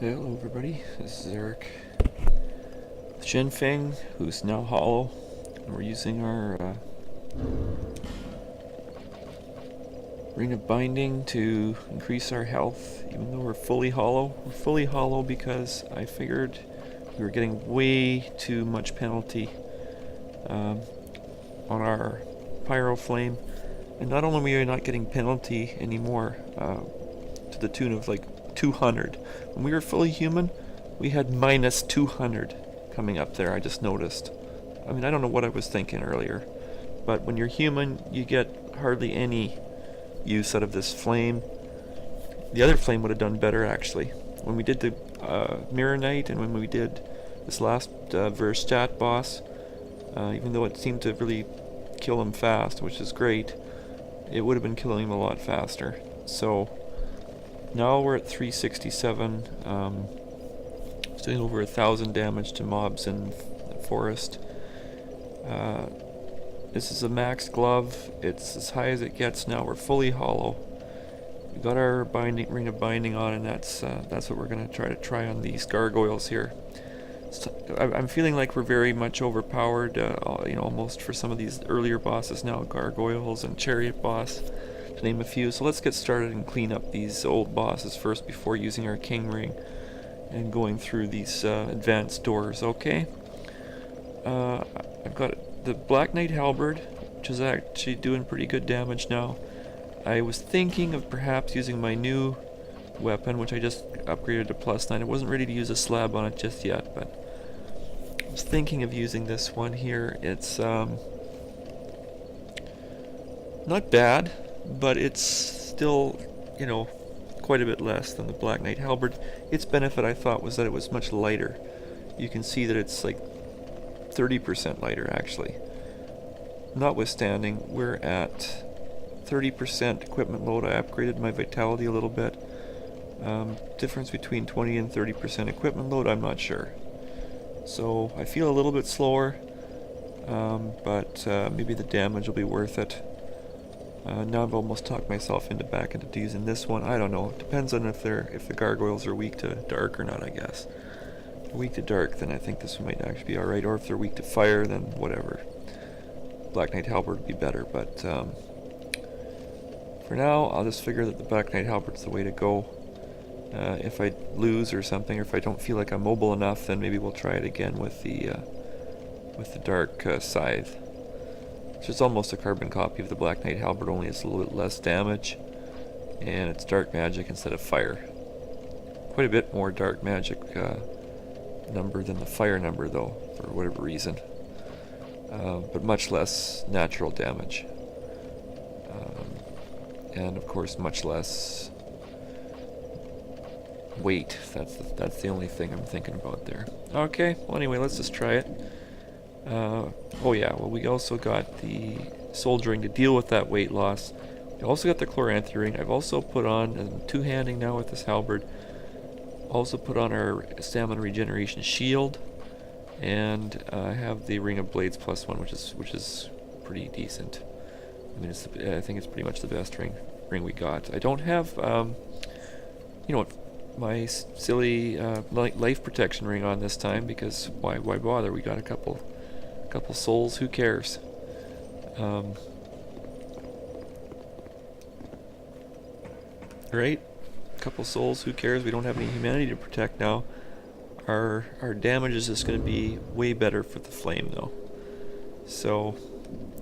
Hello everybody, this is Eric with Xienfeng, who's now hollow, and we're using our ring of binding to increase our health, even though we're fully hollow. We're fully hollow because I figured we were getting way too much penalty on our pyro flame, and not only are we not getting penalty anymore to the tune of like 200. When we were fully human, we had minus 200 coming up there, I just noticed. I mean, I don't know what I was thinking earlier, but when you're human, you get hardly any use out of this flame. The other flame would have done better, actually. When we did the Mirror Knight, and when we did this last Chariot boss, even though it seemed to really kill him fast, which is great, it would have been killing him a lot faster. So now we're at 367. It's doing over 1,000 damage to mobs in the forest. This is a max glove. It's as high as it gets now. We're fully hollow. We got our ring of binding on, and that's what we're going to try on these gargoyles here. I'm feeling like we're very much overpowered, almost for some of these earlier bosses now, Gargoyles and Chariot Boss, to name a few. So let's get started and clean up these old bosses first before using our king ring and going through these advanced doors, okay? I've got the Black Knight halberd, which is actually doing pretty good damage now. I was thinking of perhaps using my new weapon, which I just upgraded to +9. I wasn't ready to use a slab on it just yet, but I was thinking of using this one here. It's not bad, but it's still, quite a bit less than the Black Knight halberd. Its benefit, I thought, was that it was much lighter. You can see that it's like 30% lighter, actually. Notwithstanding, we're at 30% equipment load. I upgraded my vitality a little bit. Difference between 20 and 30% equipment load, I'm not sure. So I feel a little bit slower, but maybe the damage will be worth it. Now I've almost talked myself back into using this one. I don't know. It depends on if the gargoyles are weak to dark or not, I guess. If they're weak to dark, then I think this one might actually be alright. Or if they're weak to fire, then whatever. Black Knight halberd would be better, but for now, I'll just figure that the Black Knight halberd's the way to go. If I lose or something, or if I don't feel like I'm mobile enough, then maybe we'll try it again with the dark scythe. Which is almost a carbon copy of the Black Knight halberd, only it's a little bit less damage, and it's dark magic instead of fire. Quite a bit more dark magic number than the fire number, though, for whatever reason. But much less natural damage. And of course much less weight. That's the only thing I'm thinking about there. Okay, well anyway, let's just try it. Oh yeah, well we also got the soldiering to deal with that weight loss. We also got the chloranthy ring. I've also put on, and two-handing now with this halberd, also put on our stamina regeneration shield, and I have the ring of blades +1, which is pretty decent. I mean, I think it's pretty much the best ring we got. I don't have, my silly life protection ring on this time, because why bother? We got a couple souls. Who cares? Right? Couple souls. Who cares? We don't have any humanity to protect now. Our damage is just going to be way better for the flame, though. So.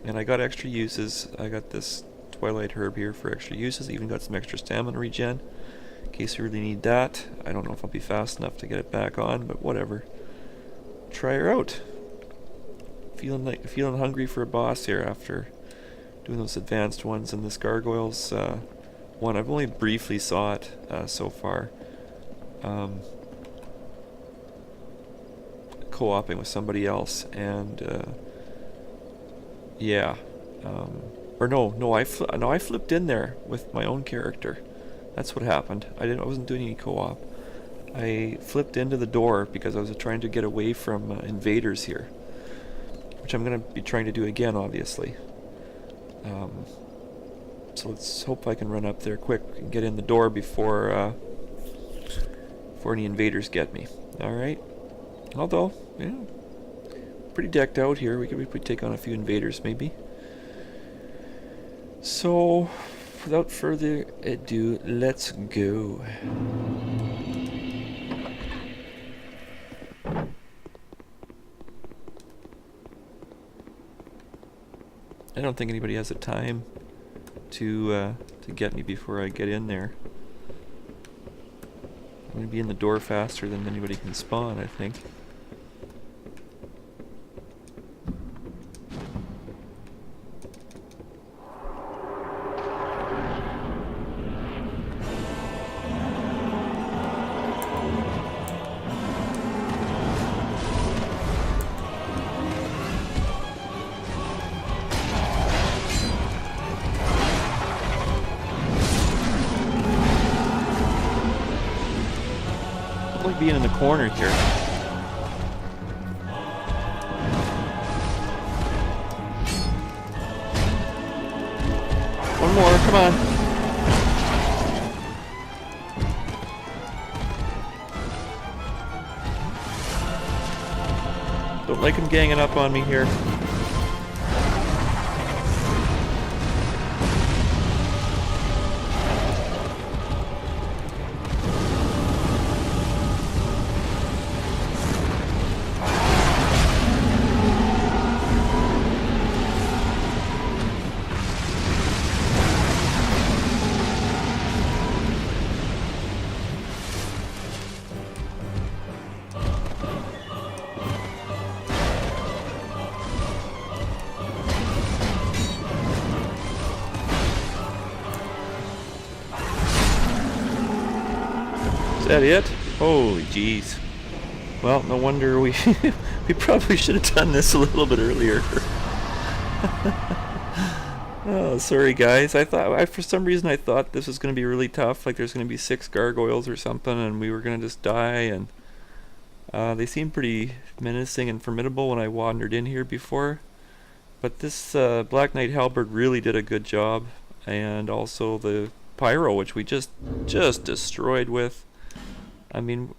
And I got extra uses. I got this Twilight Herb here for extra uses. I even got some extra stamina regen in case we really need that. I don't know if I'll be fast enough to get it back on, but whatever. Try her out. Feeling hungry for a boss here after doing those advanced ones. And this Gargoyles one, I've only briefly saw it so far. Co-oping with somebody else, and yeah, or no, I flipped in there with my own character. That's what happened. I wasn't doing any co-op. I flipped into the door because I was trying to get away from invaders here, which I'm going to be trying to do again, obviously. So let's hope I can run up there quick and get in the door before before any invaders get me. Alright. Although, yeah, pretty decked out here. We could take on a few invaders maybe. So, without further ado, let's go. I don't think anybody has the time to get me before I get in there. I'm going to be in the door faster than anybody can spawn, I think. Being in the corner here. One more, come on. Don't like him ganging up on me here. Is that it? Holy jeez. Well, no wonder we we probably should have done this a little bit earlier. Oh, sorry guys. For some reason I thought this was going to be really tough, like there's going to be 6 gargoyles or something and we were going to just die, and they seemed pretty menacing and formidable when I wandered in here before. But this Black Knight halberd really did a good job, and also the pyro, which we just destroyed with. I mean,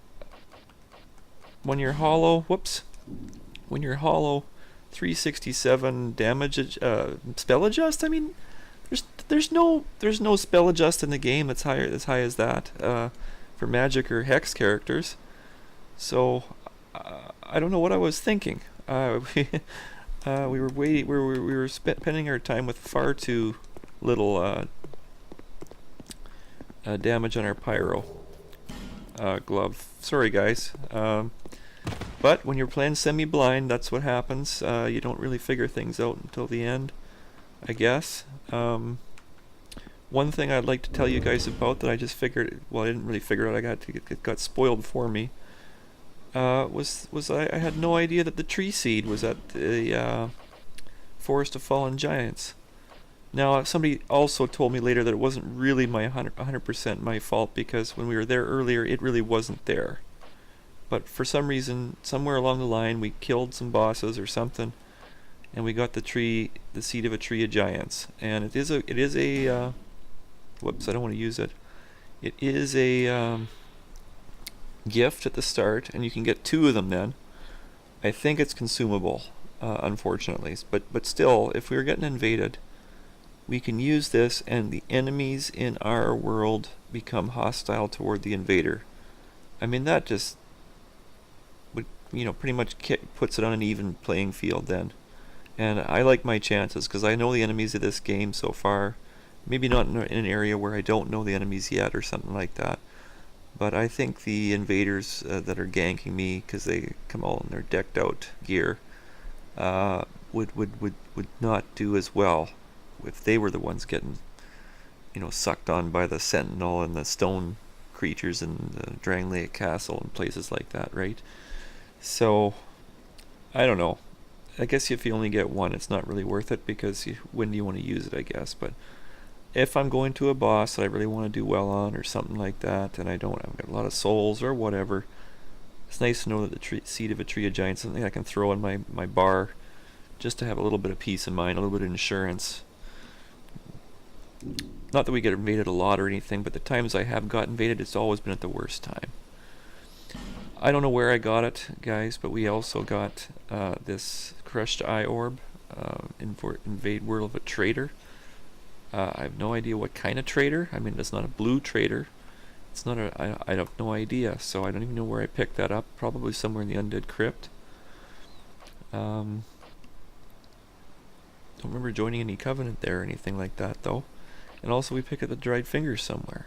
when you're hollow, when you're hollow, 367 damage spell adjust. I mean, there's no spell adjust in the game that's as high as that for magic or hex characters. So I don't know what I was thinking. We were spending our time with far too little damage on our pyro glove. Sorry guys. But when you're playing semi-blind, that's what happens. You don't really figure things out until the end, I guess. One thing I'd like to tell you guys about that I just figured, well, I didn't really figure out, it got spoiled for me, was I had no idea that the tree seed was at the Forest of Fallen Giants. Now, somebody also told me later that it wasn't really my 100% my fault, because when we were there earlier, it really wasn't there. But for some reason, somewhere along the line, we killed some bosses or something, and we got the seed of a tree of giants. And it is a whoops, I don't want to use it. It is a gift at the start, and you can get 2 of them then. I think it's consumable, unfortunately. But still, if we were getting invaded, we can use this, and the enemies in our world become hostile toward the invader. I mean, that just would, pretty much puts it on an even playing field then. And I like my chances, because I know the enemies of this game so far. Maybe not in an area where I don't know the enemies yet or something like that. But I think the invaders that are ganking me, because they come all in their decked out gear, would not do as well if they were the ones getting, sucked on by the sentinel and the stone creatures in the Drangleic Castle and places like that, right? So, I don't know. I guess if you only get one, it's not really worth it, because when do you want to use it, I guess. But if I'm going to a boss that I really want to do well on or something like that, and I've got a lot of souls or whatever, it's nice to know that the seed of a tree of giants is something I can throw in my bar just to have a little bit of peace of mind, a little bit of insurance. Not that we get invaded a lot or anything, but the times I have got invaded, it's always been at the worst time. I don't know where I got it, guys, but we also got this crushed eye orb in Invade World of a Trader. I have no idea what kind of trader. I mean, it's not a blue trader. It's not a... I have no idea, so I don't even know where I picked that up. Probably somewhere in the Undead Crypt. Don't remember joining any covenant there or anything like that, though. And also we pick up the dried fingers somewhere.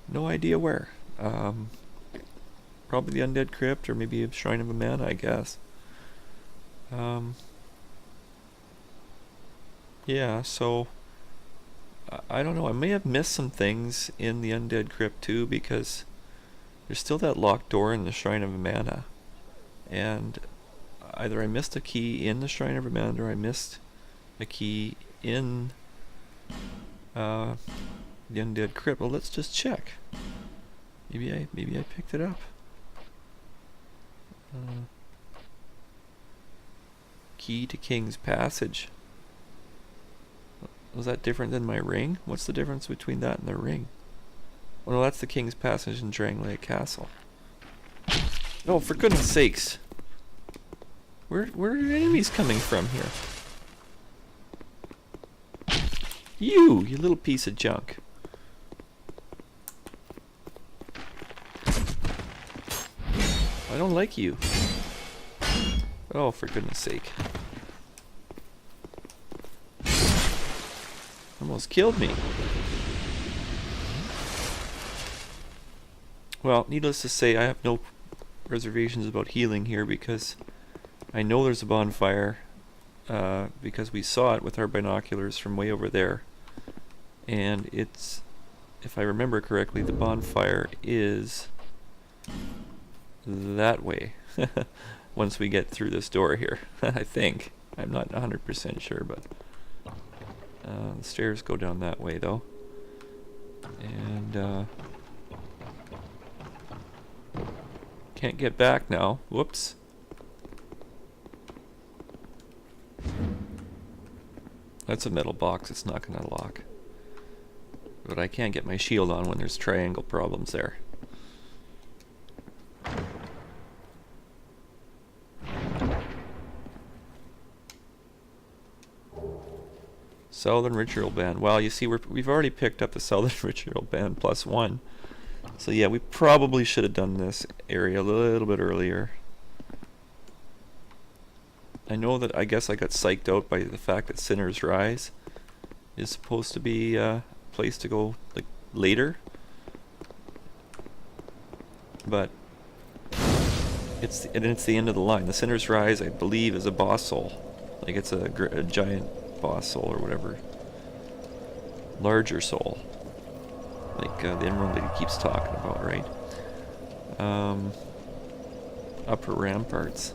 No idea where. Probably the Undead Crypt, or maybe a Shrine of a Man, I guess. Yeah, so... I don't know, I may have missed some things in the Undead Crypt too, because there's still that locked door in the Shrine of Mana. And either I missed a key in the Shrine of Mana, or I missed a key in the Undead Crypt. Well, let's just check. Maybe I picked it up. Key to King's Passage. Was that different than my ring? What's the difference between that and the ring? Oh no, that's the King's Passage in Drangley Castle. Oh, for goodness sakes! Where are enemies coming from here? You little piece of junk. I don't like you. Oh, for goodness sake. Almost killed me. Well, needless to say, I have no reservations about healing here, because I know there's a bonfire, because we saw it with our binoculars from way over there. And it's, if I remember correctly, the bonfire is that way. Once we get through this door here, I think. I'm not 100% sure, but the stairs go down that way though. And can't get back now. Whoops. That's a metal box, it's not gonna lock. But I can't get my shield on when there's triangle problems there. Southern Ritual Band. Well, you see, we've already picked up the Southern Ritual Band +1. So yeah, we probably should have done this area a little bit earlier. I know that I guess I got psyched out by the fact that Sinner's Rise is supposed to be a place to go like later. But it's the end of the line. The Sinner's Rise, I believe, is a boss soul. Like it's a giant boss soul or whatever. Larger soul. Like the emerald that he keeps talking about, right? Upper ramparts.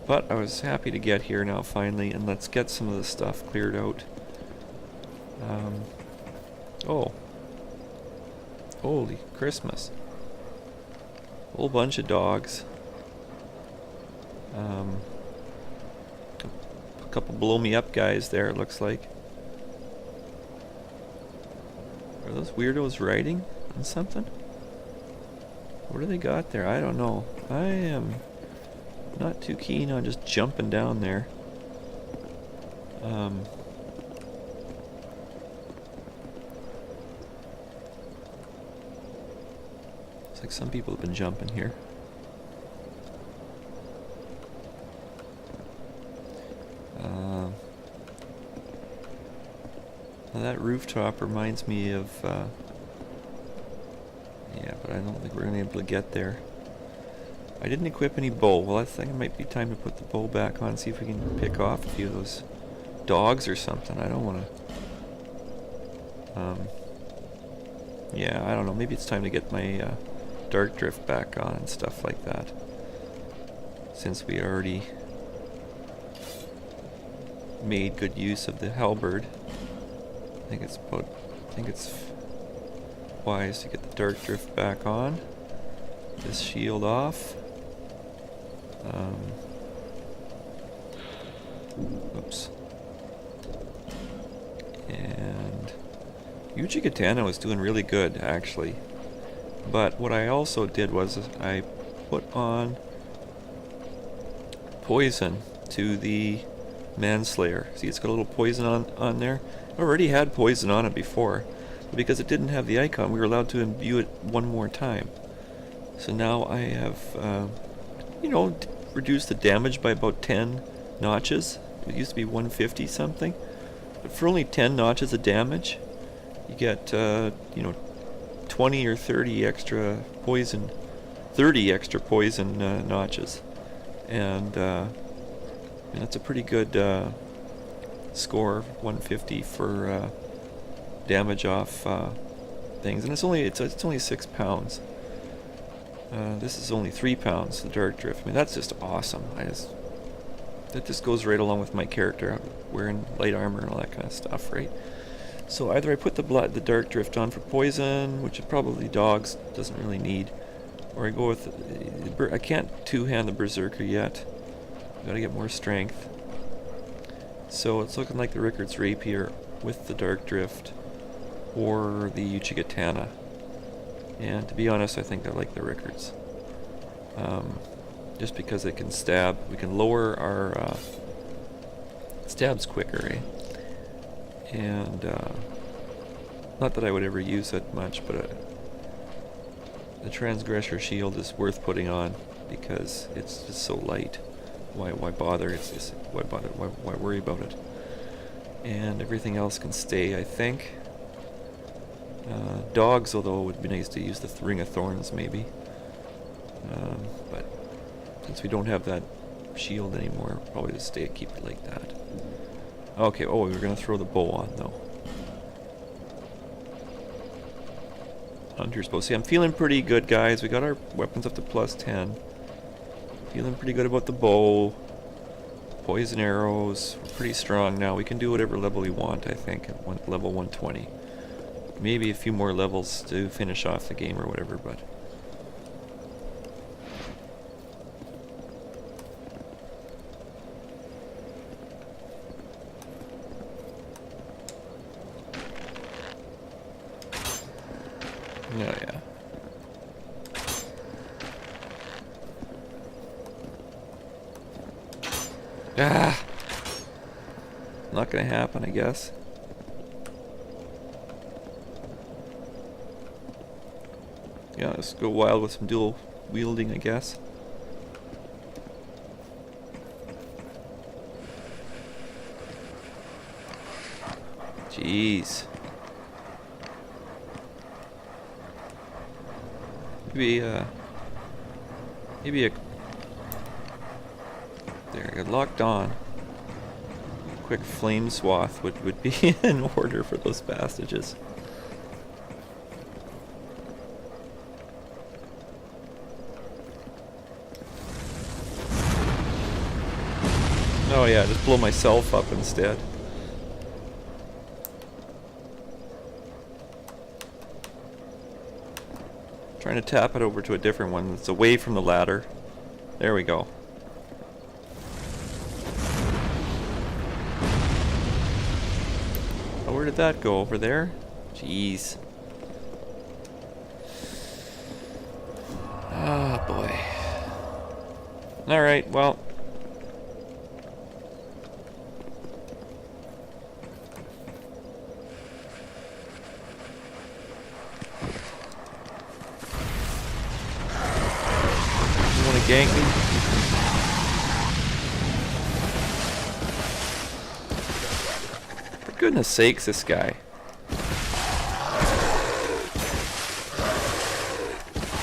But I was happy to get here now finally, and let's get some of the stuff cleared out. Oh. Holy Christmas. Whole bunch of dogs. A couple blow me up guys there, it looks like. Are those weirdos riding on something? What do they got there? I don't know. I am not too keen on just jumping down there. Looks like some people have been jumping here. Well, that rooftop reminds me of yeah, but I don't think we're gonna be able to get there. I didn't equip any bow. Well, I think it might be time to put the bow back on, see if we can pick off a few of those dogs or something. I don't want to... yeah, I don't know. Maybe it's time to get my dark drift back on and stuff like that. Since we already made good use of the halberd. I think it's wise to get the dark drift back on. This shield off. Oops. And Yuji Katana was doing really good, actually. But what I also did was I put on poison to the Manslayer. See, it's got a little poison on there. I already had poison on it before, but because it didn't have the icon, we were allowed to imbue it one more time. So now I have, you know, reduced the damage by about 10 notches. It used to be 150 something, but for only 10 notches of damage, you get, you know, 20 or 30 extra poison, 30 extra poison notches, and that's a pretty good score, 150 for damage off things, and it's only 6 pounds. This is only 3 pounds. The Dark Drift. I mean, that's just awesome. That just goes right along with my character wearing light armor and all that kind of stuff, right? So either I put the Dark Drift on for poison, which is probably dogs doesn't really need, or I go with I can't two-hand the Berserker yet. Gotta get more strength. So it's looking like the Rickard's Rapier with the Dark Drift or the Uchigatana. And to be honest, I think I like the Rickards. Just because it can stab. We can lower our stabs quicker, eh? And not that I would ever use it much, but the Transgressor Shield is worth putting on because it's just so light. Why bother? It's just, why bother? Why worry about it? And everything else can stay, I think. Dogs, although it would be nice to use the Ring of Thorns, maybe. But since we don't have that shield anymore, we'll probably just keep it like that. Okay, oh, we were going to throw the bow on, though. Hunter's bow. See, I'm feeling pretty good, guys. We got our weapons up to +10. Feeling pretty good about the bow. Poison arrows. We're pretty strong now. We can do whatever level we want, I think, at level 120. Maybe a few more levels to finish off the game or whatever, but... Oh, yeah. Ah! Not gonna happen, I guess. Yeah, let's go wild with some dual wielding, I guess. Jeez. Maybe a... There, I got locked on. A quick flame swath would be in order for those bastages. Oh yeah, just blow myself up instead. Trying to tap it over to a different one that's away from the ladder. There we go. Oh, where did that go? Over there? Jeez. Ah, boy. Alright, well. Gank me. For goodness sakes, this guy. I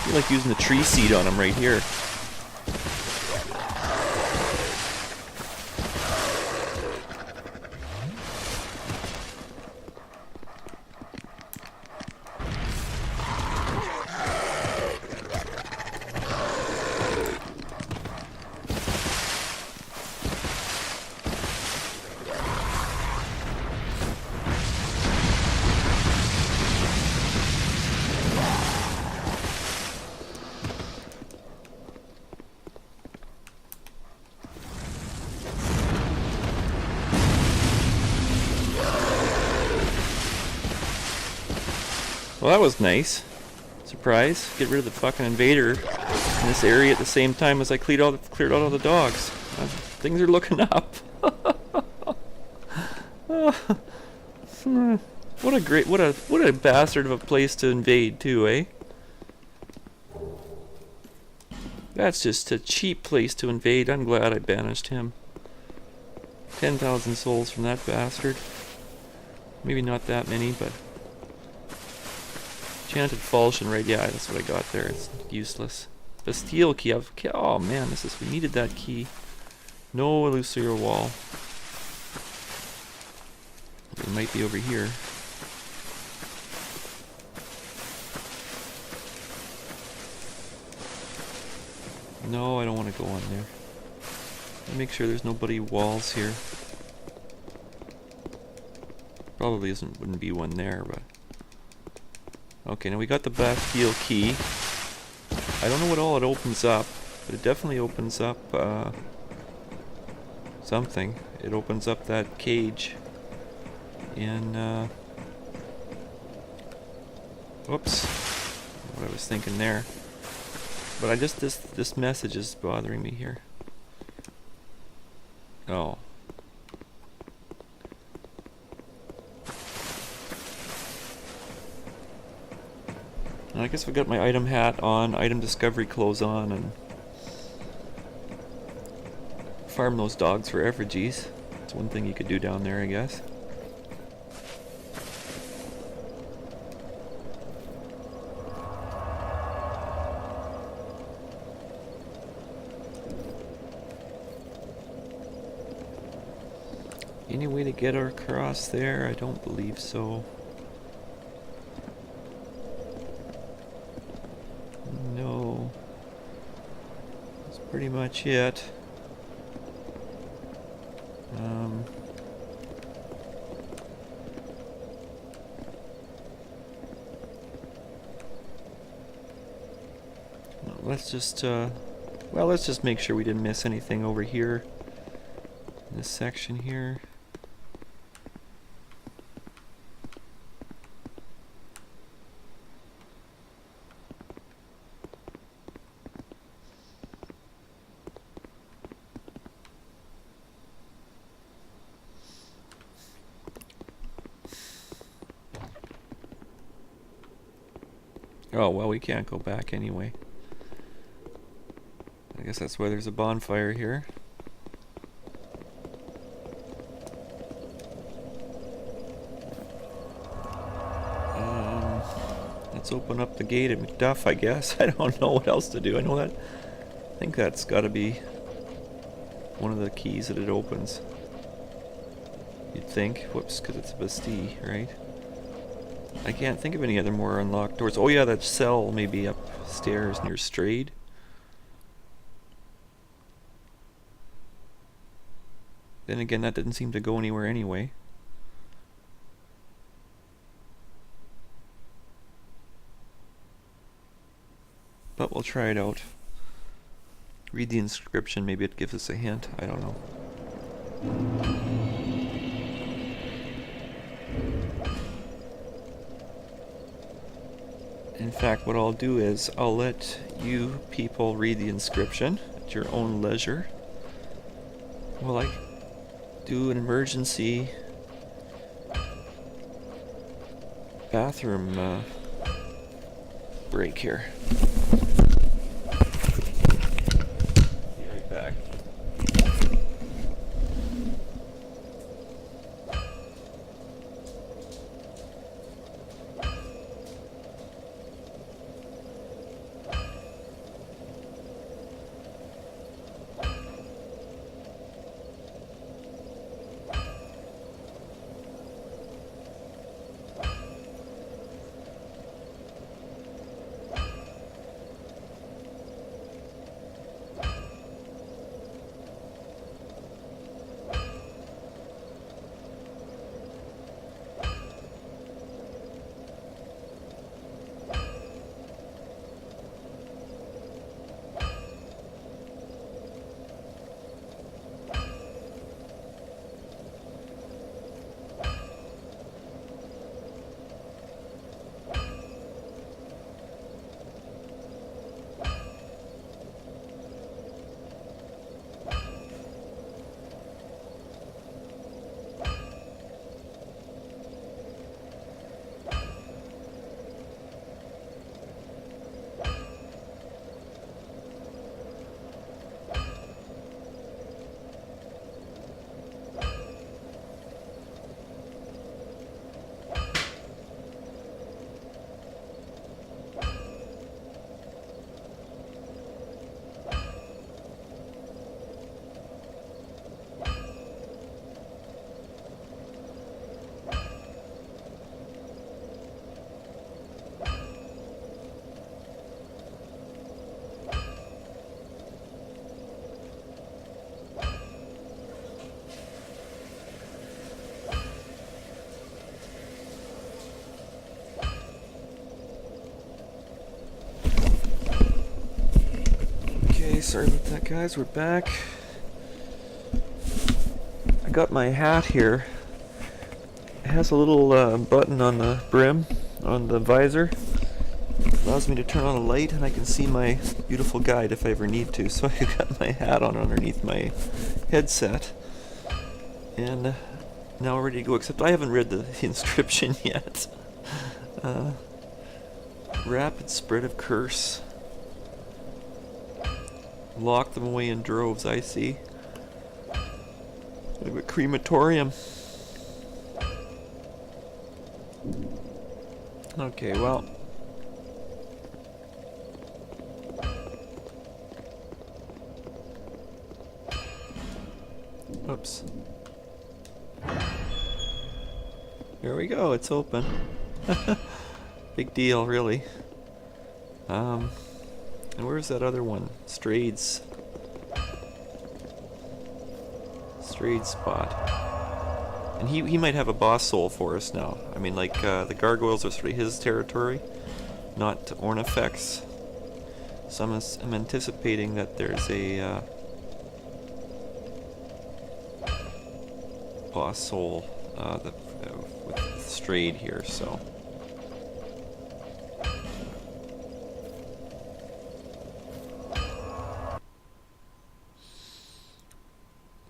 feel like using the tree seed on him right here. Well, that was nice. surprise. Get rid of the fucking invader in this area at the same time as I cleared out all the dogs. Things are looking up. What a bastard of a place to invade too, eh? That's just a cheap place to invade. I'm glad I banished him. 10,000 souls from that bastard. Maybe not that many, but... Enchanted Falchion, right? Yeah, that's what I got there. It's useless. Bastille key. Oh man, we needed that key. No illusory wall. It might be over here. No, I don't want to go on there. Make sure there's nobody walls here. Probably wouldn't be one there, but... Okay, now we got the Bastille key. I don't know what all it opens up, but it definitely opens up, something. It opens up that cage in, whoops. What I was thinking there. But this message is bothering me here. Oh. And I guess we got my item hat on, item discovery clothes on, and farm those dogs for effigies. That's one thing you could do down there, I guess. Any way to get across there? I don't believe so. No. That's pretty much it. Let's just, well, let's just make sure we didn't miss anything over here in this section here. Oh, well, we can't go back anyway. I guess that's why there's a bonfire here. Let's open up the gate at McDuff, I guess. I don't know what else to do. I think that's got to be one of the keys that it opens. You'd think. Whoops, because it's a Bastille, right? I can't think of any other more unlocked doors. Oh yeah, that cell maybe upstairs near Strayed. Then again, that didn't seem to go anywhere anyway. But we'll try it out. Read the inscription, maybe it gives us a hint. I don't know. In fact, what I'll do is I'll let you people read the inscription at your own leisure while I do an emergency bathroom break here. Be right back. sorry about that, guys. We're back. I got my hat here. It has a little button on the brim, on the visor. Allows me to turn on a light and I can see my beautiful guide if I ever need to. So I got my hat on underneath my headset. And now we're ready to go, except I haven't read the inscription yet. Rapid spread of curse. Lock them away in droves, I see. Like a crematorium. Okay, well. Oops. Here we go, it's open. Big deal, really. And where's that other one? Strayed spot. And he might have a boss soul for us now. I mean, like, the gargoyles are sort of his territory, not Ornifex. So I'm anticipating that there's a boss soul with Strayed here, so.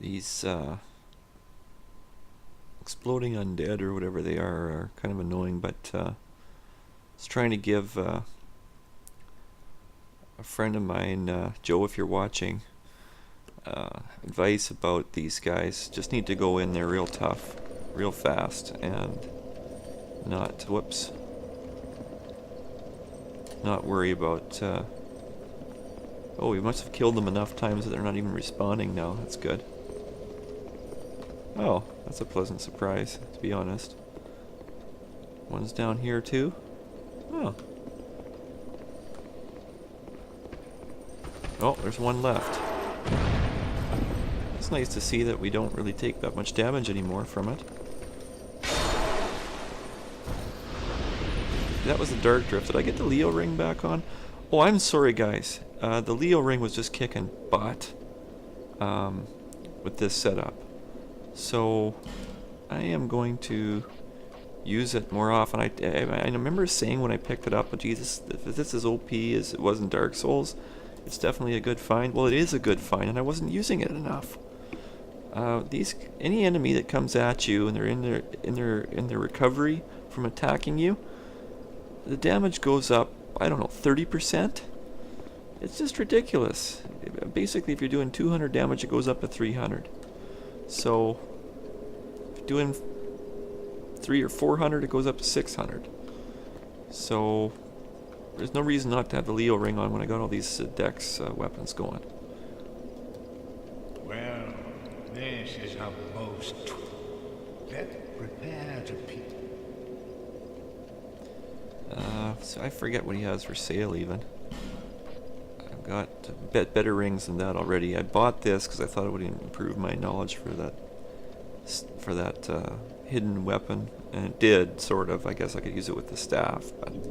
These exploding undead or whatever they are kind of annoying, but I was trying to give a friend of mine, Joe, if you're watching, advice about these guys. Just need to go in there real tough, real fast, and not, whoops, not worry about, oh, we must have killed them enough times that they're not even respawning now. That's good. Oh, that's a pleasant surprise, to be honest. One's down here too. Oh. Oh, there's one left. It's nice to see that we don't really take that much damage anymore from it. That was the Dark Drift. Did I get the Leo ring back on? Oh, I'm sorry, guys. The Leo ring was just kicking butt with this setup. So I am going to use it more often. I remember saying when I picked it up, but Jesus, if this is OP as it was in Dark Souls, it's definitely a good find. Well, it is a good find, and I wasn't using it enough. Any enemy that comes at you and they're in their recovery from attacking you, the damage goes up, I don't know, 30%. It's just ridiculous. Basically, if you're doing 200 damage, it goes up to 300. So, if you're doing 300 or 400, it goes up to 600. So, there's no reason not to have the Leo ring on when I got all these Dex weapons going. Well, this is a most. Let's prepare to peep. So I forget what he has for sale even. I've got better rings than that already. I bought this because I thought it would improve my knowledge for that hidden weapon, and it did, sort of. I guess I could use it with the staff, but it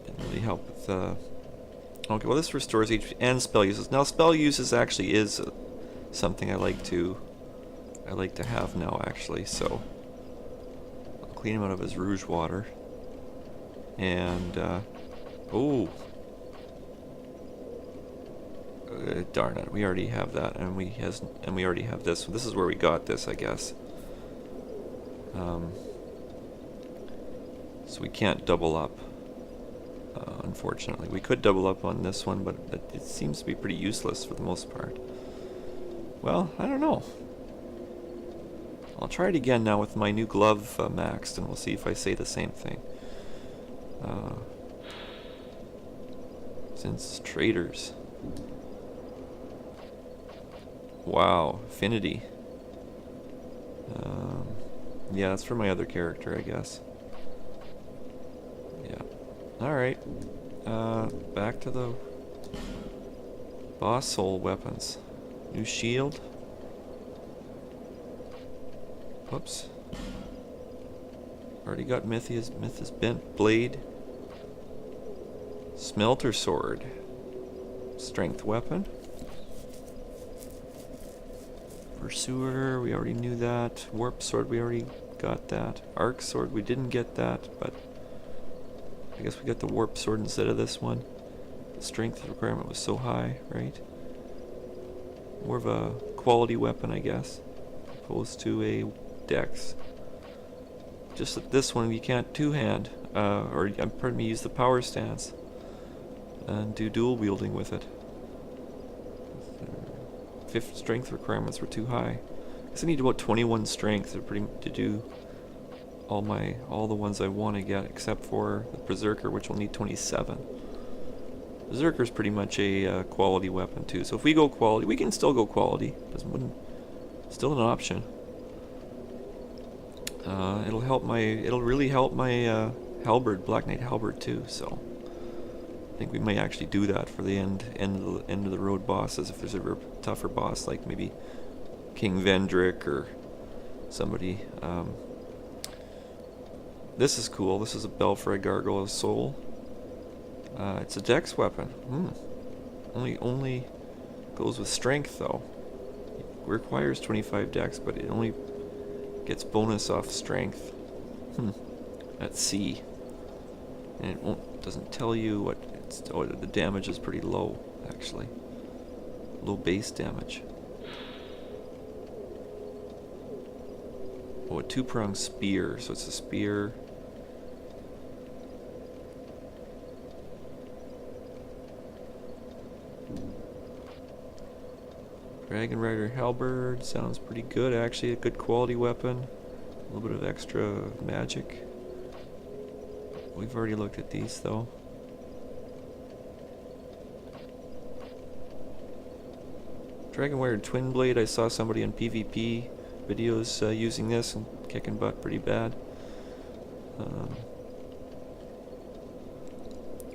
didn't really help with okay, well, this restores HP and spell uses. Now spell uses actually is something I like to have now, actually, so I'll clean him out of his rouge water. And oh, darn it, we already have that, and we already have this. So this is where we got this, I guess. So we can't double up, unfortunately. We could double up on this one, but it seems to be pretty useless for the most part. Well, I don't know. I'll try it again now with my new glove maxed, and we'll see if I say the same thing. Since traders. Wow, affinity. Yeah, that's for my other character, I guess. Yeah. Alright. Back to the boss soul weapons. New shield. Whoops. Already got Mythia's bent blade. Smelter sword. Strength weapon. Pursuer, we already knew that. Warp sword, we already got that. Arc sword, we didn't get that, but I guess we got the warp sword instead of this one. The strength requirement was so high, right? More of a quality weapon, I guess, opposed to a dex. Just that this one you can't two-hand, or pardon me, use the power stance and do dual wielding with it. Fifth strength requirements were too high. I guess I need about 21 strength to do all the ones I want to get, except for the Berserker, which will need 27. Berserker's pretty much a quality weapon too. So if we go quality, we can still go quality. Still an option. It'll really help my halberd, Black Knight halberd too. So I think we may actually do that for the end of the road bosses. If there's a tougher boss, like maybe King Vendrick or somebody. This is cool. This is a bell for a gargoyle's soul. It's a dex weapon. Only goes with strength though. It requires 25 dex, but it only gets bonus off strength. At C. And it doesn't tell you what it's. Oh, the damage is pretty low, actually. Low base damage. Oh, a two-pronged spear. So it's a spear. Dragon Rider halberd sounds pretty good, actually. A good quality weapon. A little bit of extra magic. We've already looked at these though. Dragon Rider twin blade. I saw somebody in PvP videos using this and kicking butt pretty bad.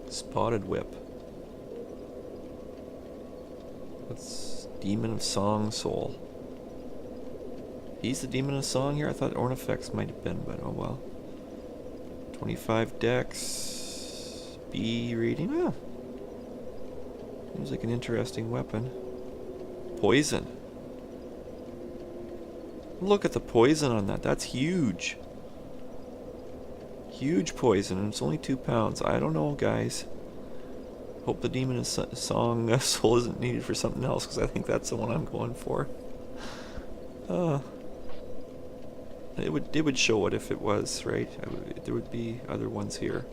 Spotted whip. That's Demon of Song Soul. He's the Demon of Song here? I thought Ornifex might have been, but oh well. 25 dex. B rating. Seems like an interesting weapon. Poison. Look at the poison on that. That's huge. Huge poison, and it's only 2 pounds. I don't know, guys. Hope the Demon of Song Soul isn't needed for something else, because I think that's the one I'm going for. It would show it if it was, right? There would be other ones here.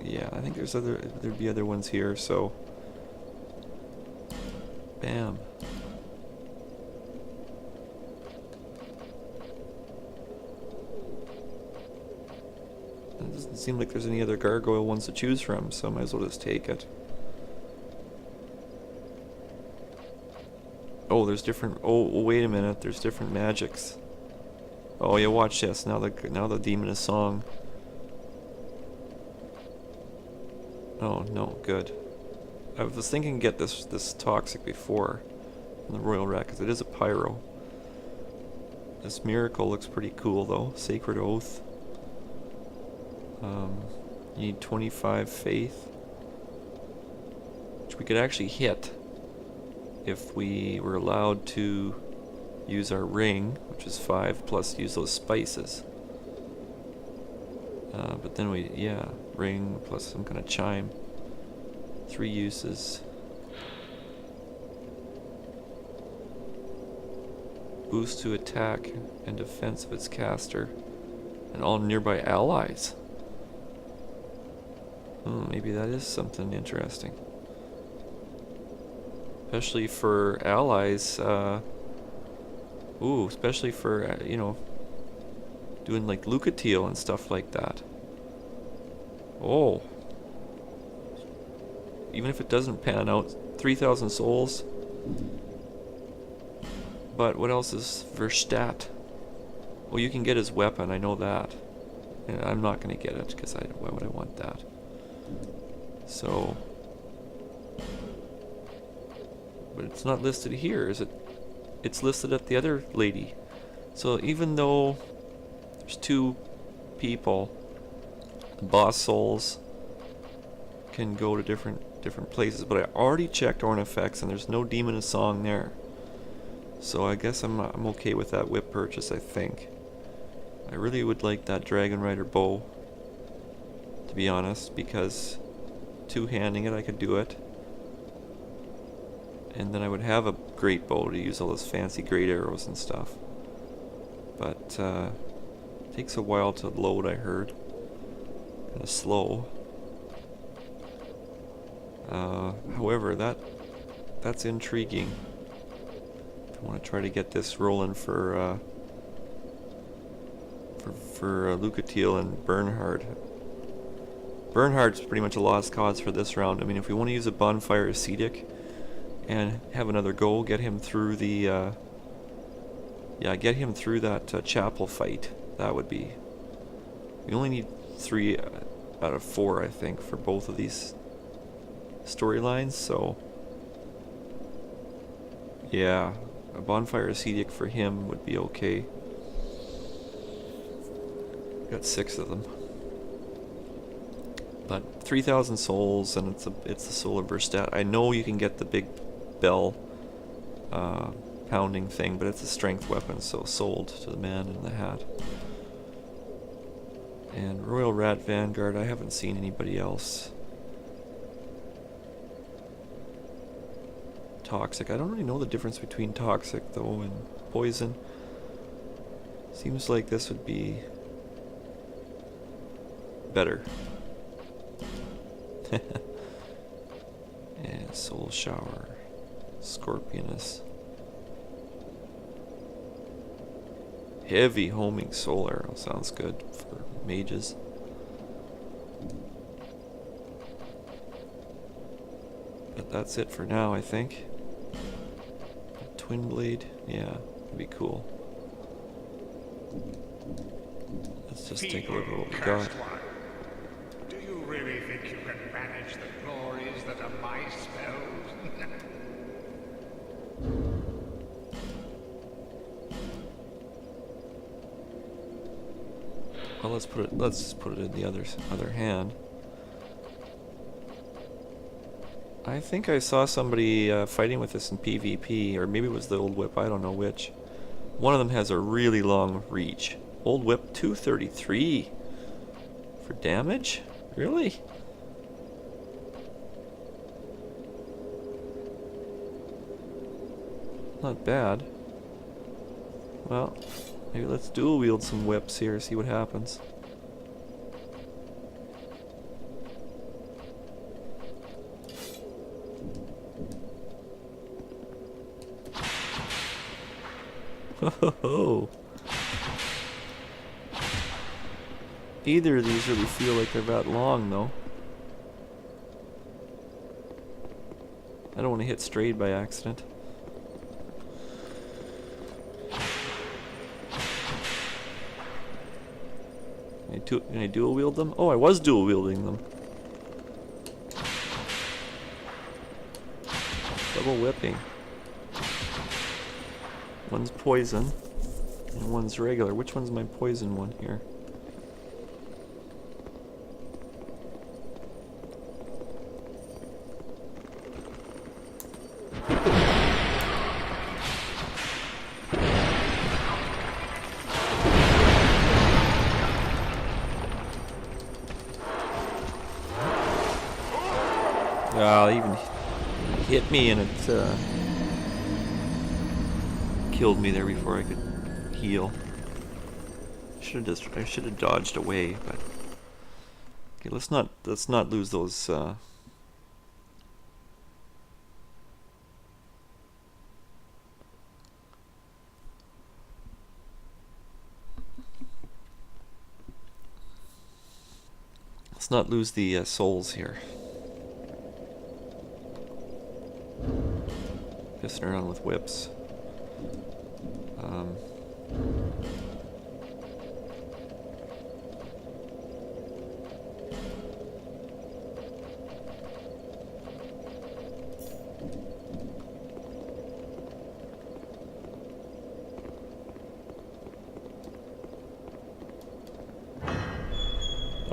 Yeah, I think there'd be other ones here, so bam. It doesn't seem like there's any other gargoyle ones to choose from, so I might as well just take it. Oh, there's different. Oh, wait a minute. There's different magics. Oh, yeah. Watch this. Now the Demon of Song. Oh no, good. I was thinking get this toxic before in the Royal Rat, because it is a pyro. This miracle looks pretty cool though. Sacred Oath. You need 25 faith, which we could actually hit if we were allowed to use our ring, which is 5, plus use those spices. But then ring plus some kind of chime. 3 uses. Boost to attack and defense of its caster and all nearby allies. Maybe that is something interesting. Especially for allies, especially for, doing like Lucatiel and stuff like that. Oh. Even if it doesn't pan out, 3,000 souls. But what else is Verstat? Well, you can get his weapon, I know that. And I'm not going to get it, because why would I want that? So... But it's not listed here, is it? It's listed at the other lady. So even though there's 2 people, the boss souls can go to different places, but I already checked Ornifex and there's no Demon of Song there. So I guess I'm okay with that whip purchase, I think. I really would like that Dragon Rider bow, to be honest, because two-handing it I could do it. And then I would have a great bow to use all those fancy great arrows and stuff. But it takes a while to load, I heard. Kinda slow. However, that's intriguing. I want to try to get this rolling for Lucatiel and Bernhard. Bernhard's pretty much a lost cause for this round. I mean, if we want to use a bonfire ascetic and have another go, get him through the get him through that chapel fight. That would be. We only need 3 out of 4, I think, for both of these storylines. So yeah, a bonfire ascetic for him would be okay. Got 6 of them. But 3,000 souls, and it's the solar burst stat. I know you can get the big bell pounding thing, but it's a strength weapon, so sold to the man in the hat. And Royal Rat Vanguard, I haven't seen anybody else. Toxic, I don't really know the difference between toxic though and poison. Seems like this would be better. And Soul Shower, Scorpionus. Heavy homing soul arrow sounds good for mages. But that's it for now, I think. Twin blade, yeah, would be cool. Let's just take a look at what we got. Do you really think you can manage the glories that are my spells? Well, let's put it in the other hand. I think I saw somebody fighting with this in PvP, or maybe it was the old whip, I don't know which. One of them has a really long reach. Old whip 233 for damage? Really? Not bad. Well, maybe let's dual wield some whips here, see what happens. Ho. Either of these really feel like they're that long, though. I don't want to hit strayed by accident. Can I dual wield them? Oh, I was dual wielding them. Double whipping. One's poison, and one's regular. Which one's my poison one here? It even hit me, and it killed me there before I could heal. I should have dodged away, but okay, let's not lose those let's not lose the souls here. Pissing around with whips.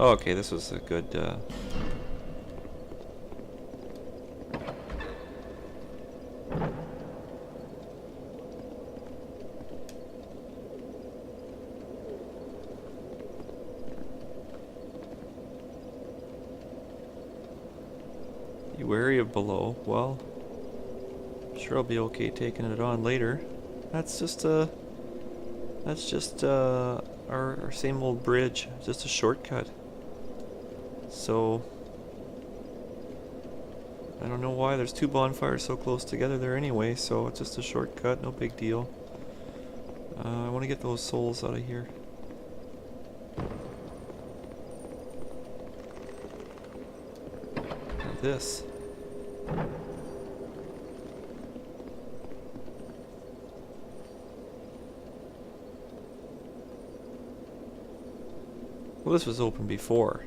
Oh, okay, this was a good Be wary of below. Well, I'm sure I'll be okay taking it on later. That's just our same old bridge, just a shortcut. So I don't know why there's two bonfires so close together there anyway, so it's just a shortcut, no big deal. I want to get those souls out of here. Now this. Well, this was open before.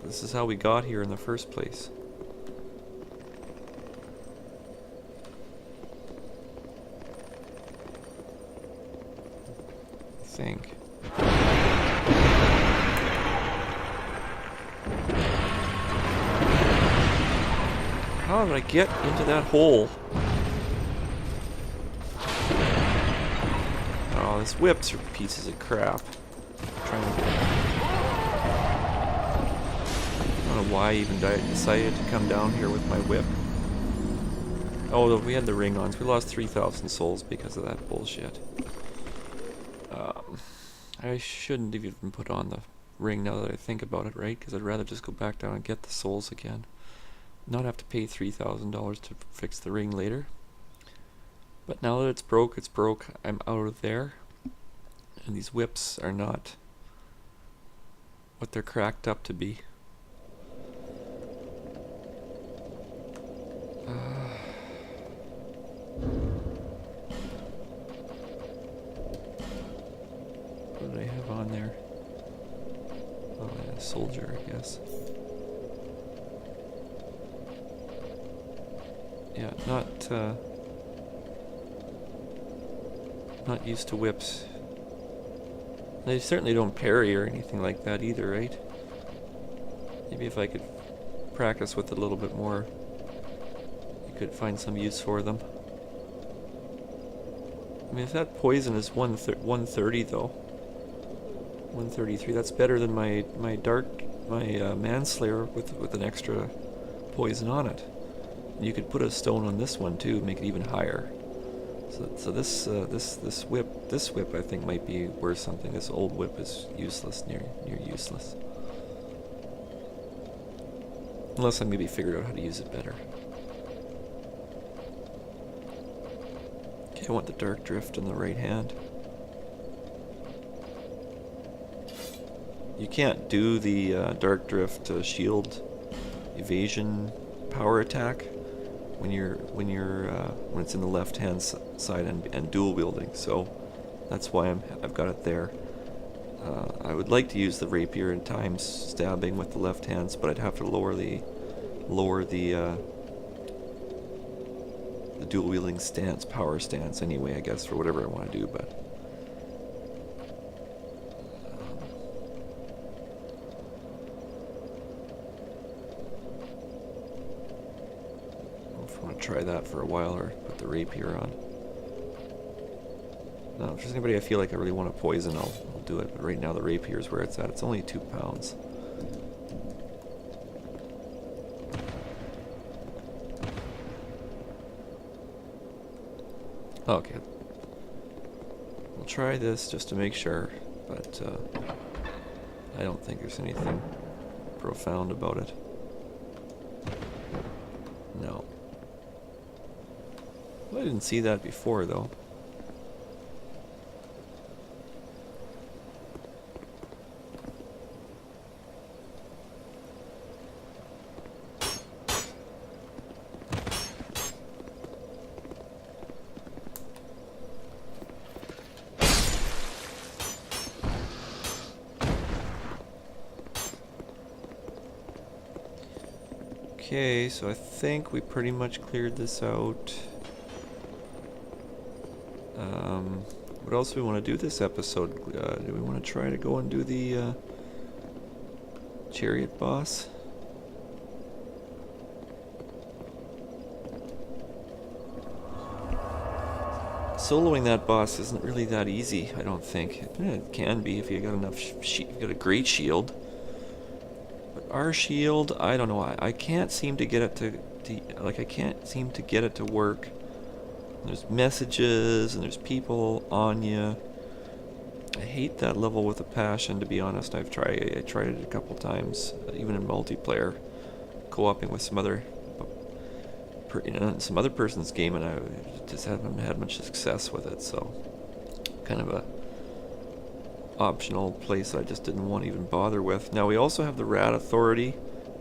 This is how we got here in the first place. I think. How did I get into that hole? Oh, these whips are pieces of crap. I don't know why I even decided to come down here with my whip. Oh, we had the ring on, so we lost 3,000 souls because of that bullshit. I shouldn't have even put on the ring now that I think about it, right? Because I'd rather just go back down and get the souls again. Not have to pay $3,000 to fix the ring later. But now that it's broke, it's broke. I'm out of there. And these whips are not what they're cracked up to be. What did I have on there? Oh yeah, soldier, I guess. Yeah, not used to whips. They certainly don't parry or anything like that either, right? Maybe if I could practice with it a little bit more, you could find some use for them. I mean, if that poison is 130 though, 133, that's better than my manslayer with an extra poison on it. And you could put a stone on this one too, make it even higher. So this whip I think might be worth something. This old whip is useless, near useless. Unless I maybe figured out how to use it better. Okay, I want the dark drift in the right hand. You can't do the dark drift shield evasion power attack when it's in the left hand side and dual wielding, so that's why I've got it there. I would like to use the rapier in times stabbing with the left hands, but I'd have to lower the dual wielding stance, power stance anyway, I guess, for whatever I want to do, but try that for a while, or put the rapier on. Now, if there's anybody I feel like I really want to poison, I'll do it, but right now the rapier is where it's at. It's only 2 pounds. Okay. We'll try this just to make sure, but I don't think there's anything profound about it. No. Well, I didn't see that before, though. Okay, so I think we pretty much cleared this out. What else do we want to do this episode? Do we want to try to go and do the Chariot Boss? Soloing that boss isn't really that easy, I don't think. It can be if you got enough. You've got a great shield. But our shield, I don't know. I can't seem to get it to like I can't seem to get it to work. There's messages and there's people on you. I hate that level with a passion, to be honest. I tried it a couple times, even in multiplayer, co-oping with some other person's game, and I just haven't had much success with it. So, kind of a optional place I just didn't want to even bother with. Now we also have the Rat Authority.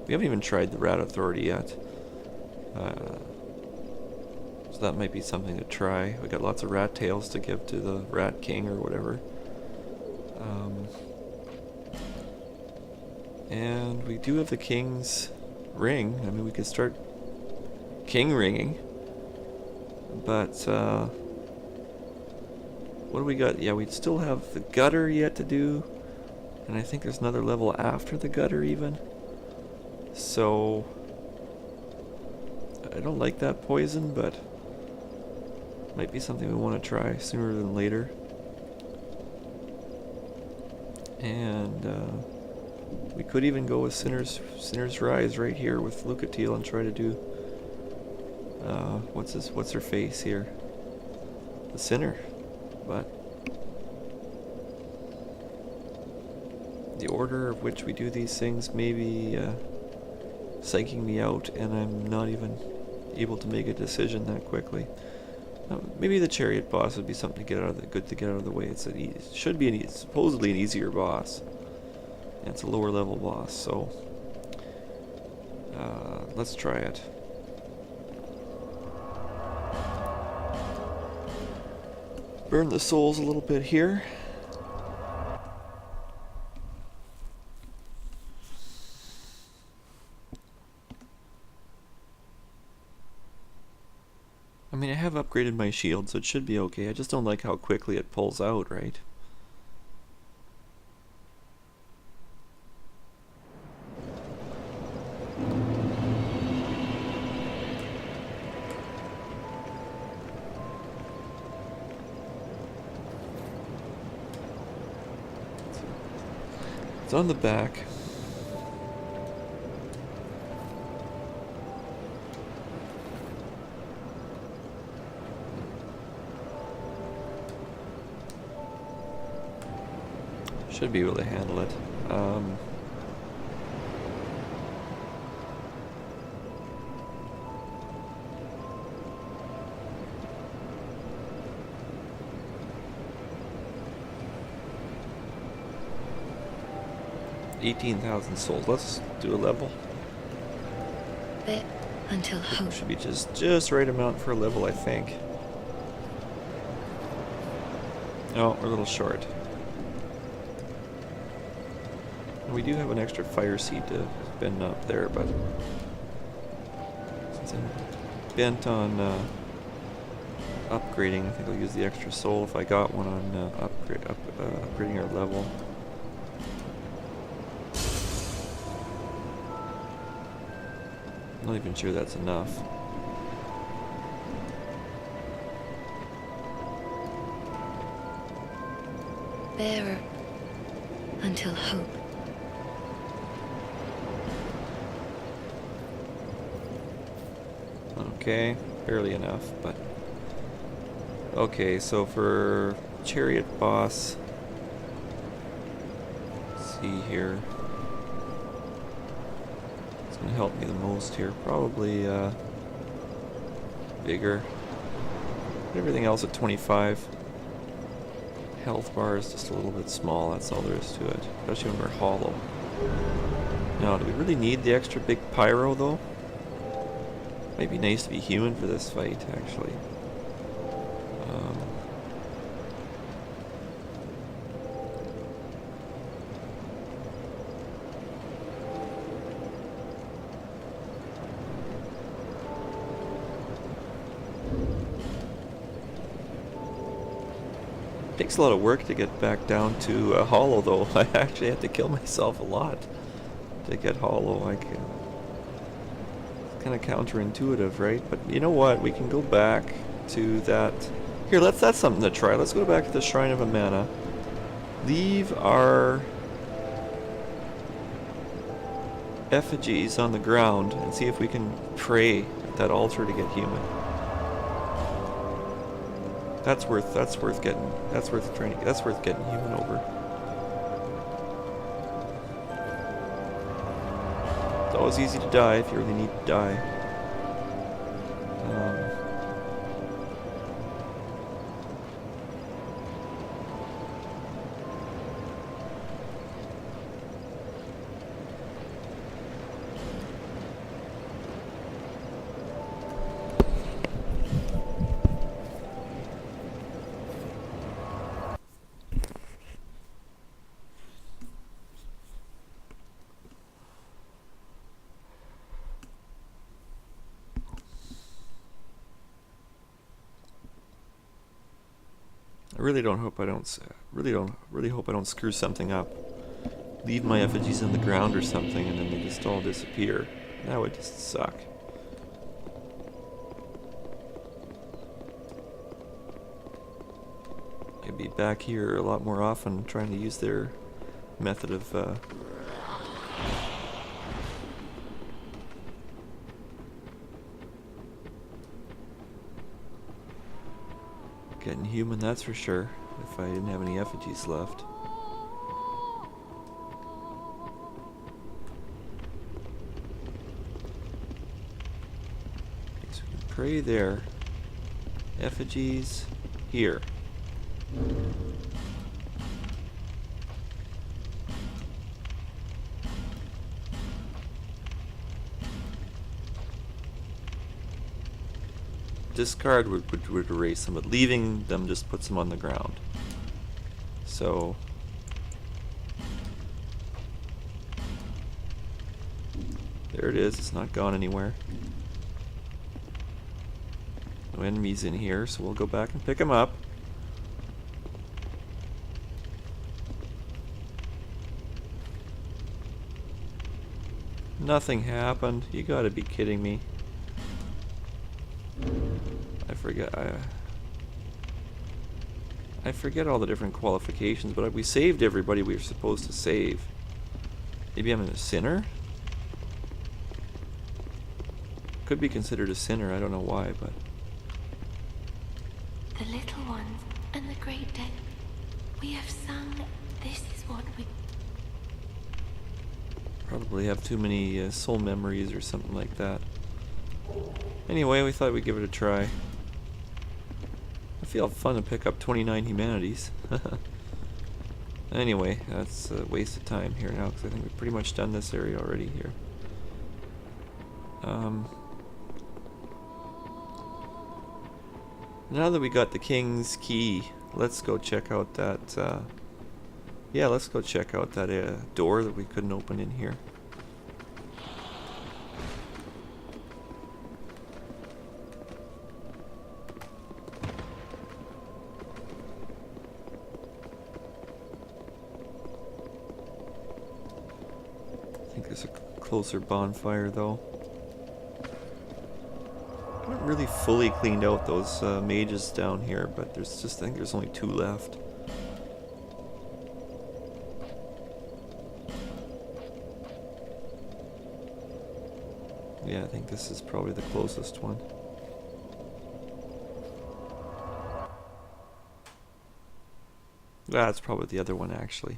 We haven't even tried the Rat Authority yet. So that might be something to try. We got lots of rat tails to give to the Rat King or whatever. And we do have the King's Ring. I mean, we could start King ringing. But, what do we got? Yeah, we still have the gutter yet to do. And I think there's another level after the gutter even. So, I don't like that poison, but might be something we want to try sooner than later. And we could even go with Sinner's Rise right here with Lucatiel and try to do what's her face here? The Sinner. But the order of which we do these things may be psyching me out, and I'm not even able to make a decision that quickly. Maybe the Chariot Boss would be something to get out of the way. It should be supposedly an easier boss. And it's a lower level boss, so let's try it. Burn the souls a little bit here. I mean, I have upgraded my shield, so it should be okay. I just don't like how quickly it pulls out, right? It's on the back. Should be able to handle it. $18,000 souls. Let's do a level. Bit until hope. Should be just right amount for a level, I think. Oh, we're a little short. We do have an extra fire seed to bend up there, but since I'm bent on upgrading, I think I'll use the extra soul if I got one on upgrading our level. I'm not even sure that's enough. Bearer until hope. Okay, barely enough, but okay, so for Chariot Boss, let's see here. It's gonna help me the most here. Probably bigger. Everything else at 25. Health bar is just a little bit small, that's all there is to it. Especially when we're hollow. Now, do we really need the extra big pyro though? Might be nice to be human for this fight, actually. Takes a lot of work to get back down to hollow, though. I actually had to kill myself a lot to get hollow. Kind of counterintuitive, right? But you know what? We can go back to that. Here, that's something to try. Let's go back to the Shrine of Amana. Leave our effigies on the ground and see if we can pray at that altar to get human. That's worth getting human over. It's always easy to die if you really need to die. I really hope I don't screw something up. Leave my effigies in the ground or something and then they just all disappear. That would just suck. I'd be back here a lot more often trying to use their method of getting human, that's for sure, if I didn't have any effigies left. Okay, so we can pray there. Effigies here. Discard would erase them, but leaving them just puts them on the ground. So there it is, it's not gone anywhere. No enemies in here, so we'll go back and pick them up. Nothing happened. You gotta be kidding me. I forget all the different qualifications, but we saved everybody we were supposed to save. Maybe I'm a sinner? Could be considered a sinner, I don't know why, but... The little ones and the great dead, we have sung, this is what we... Probably have too many soul memories or something like that. Anyway, we thought we'd give it a try. I feel fun to pick up 29 humanities. Anyway, that's a waste of time here now, because I think we've pretty much done this area already here. Now that we got the king's key, let's go check out that, yeah, let's go check out that door that we couldn't open in here. I think there's a closer bonfire though. I haven't really fully cleaned out those mages down here, but I think there's only 2 left. Yeah, I think this is probably the closest one. That's probably the other one, actually.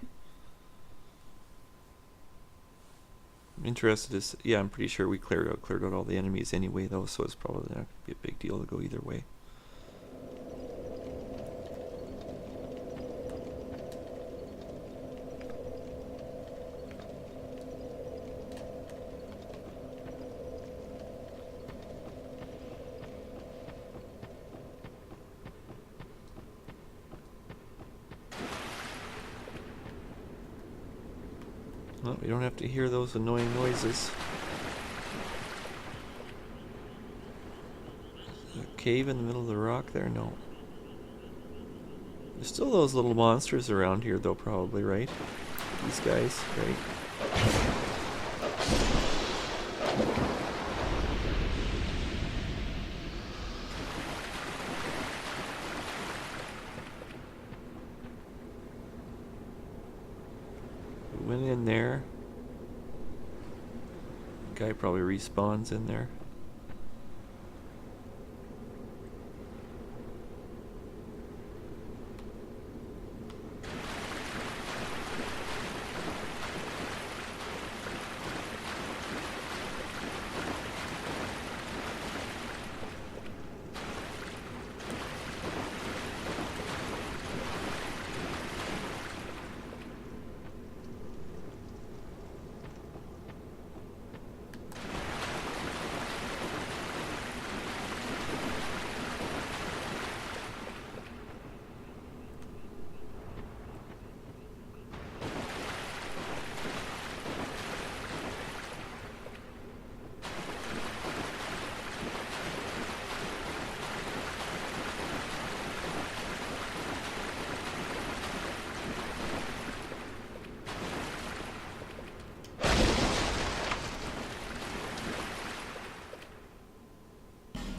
I'm interested to see, yeah, I'm pretty sure we cleared out all the enemies anyway, though, so it's probably not going to be a big deal to go either way. Well, we don't have to hear those annoying noises. A cave in the middle of the rock there? No. There's still those little monsters around here though, probably, right? These guys, right? Went in there. guy probably respawns in there.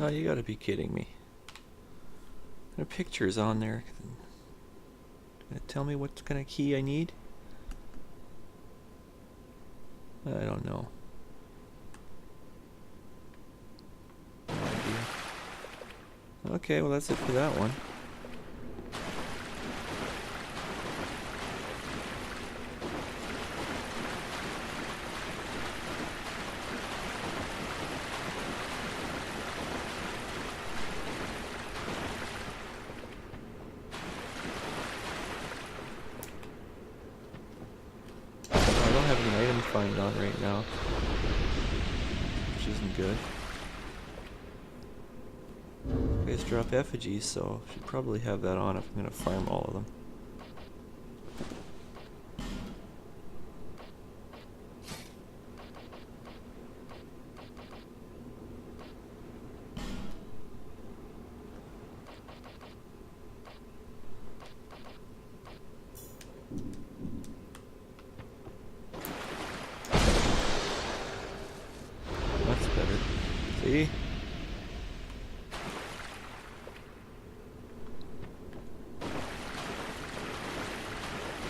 Oh, you gotta be kidding me. There are pictures on there. Gonna tell me what kind of key I need? I don't know. No idea. Okay, well that's it for that one. Find on right now, which isn't good. You guys drop effigies, so I should probably have that on if I'm gonna farm all of them. See?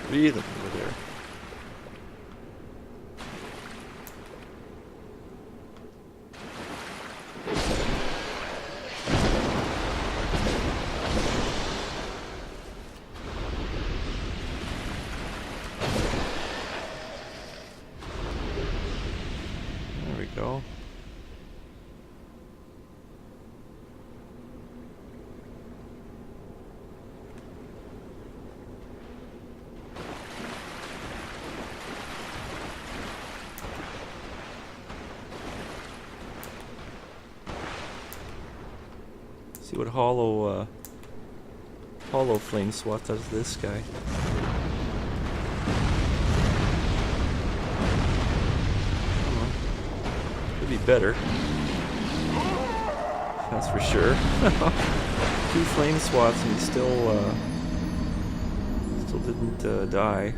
Three of them over there. There we go. See what hollow flame swat does to this guy. Come on. Could be better. That's for sure. 2 flame swats and he still didn't die.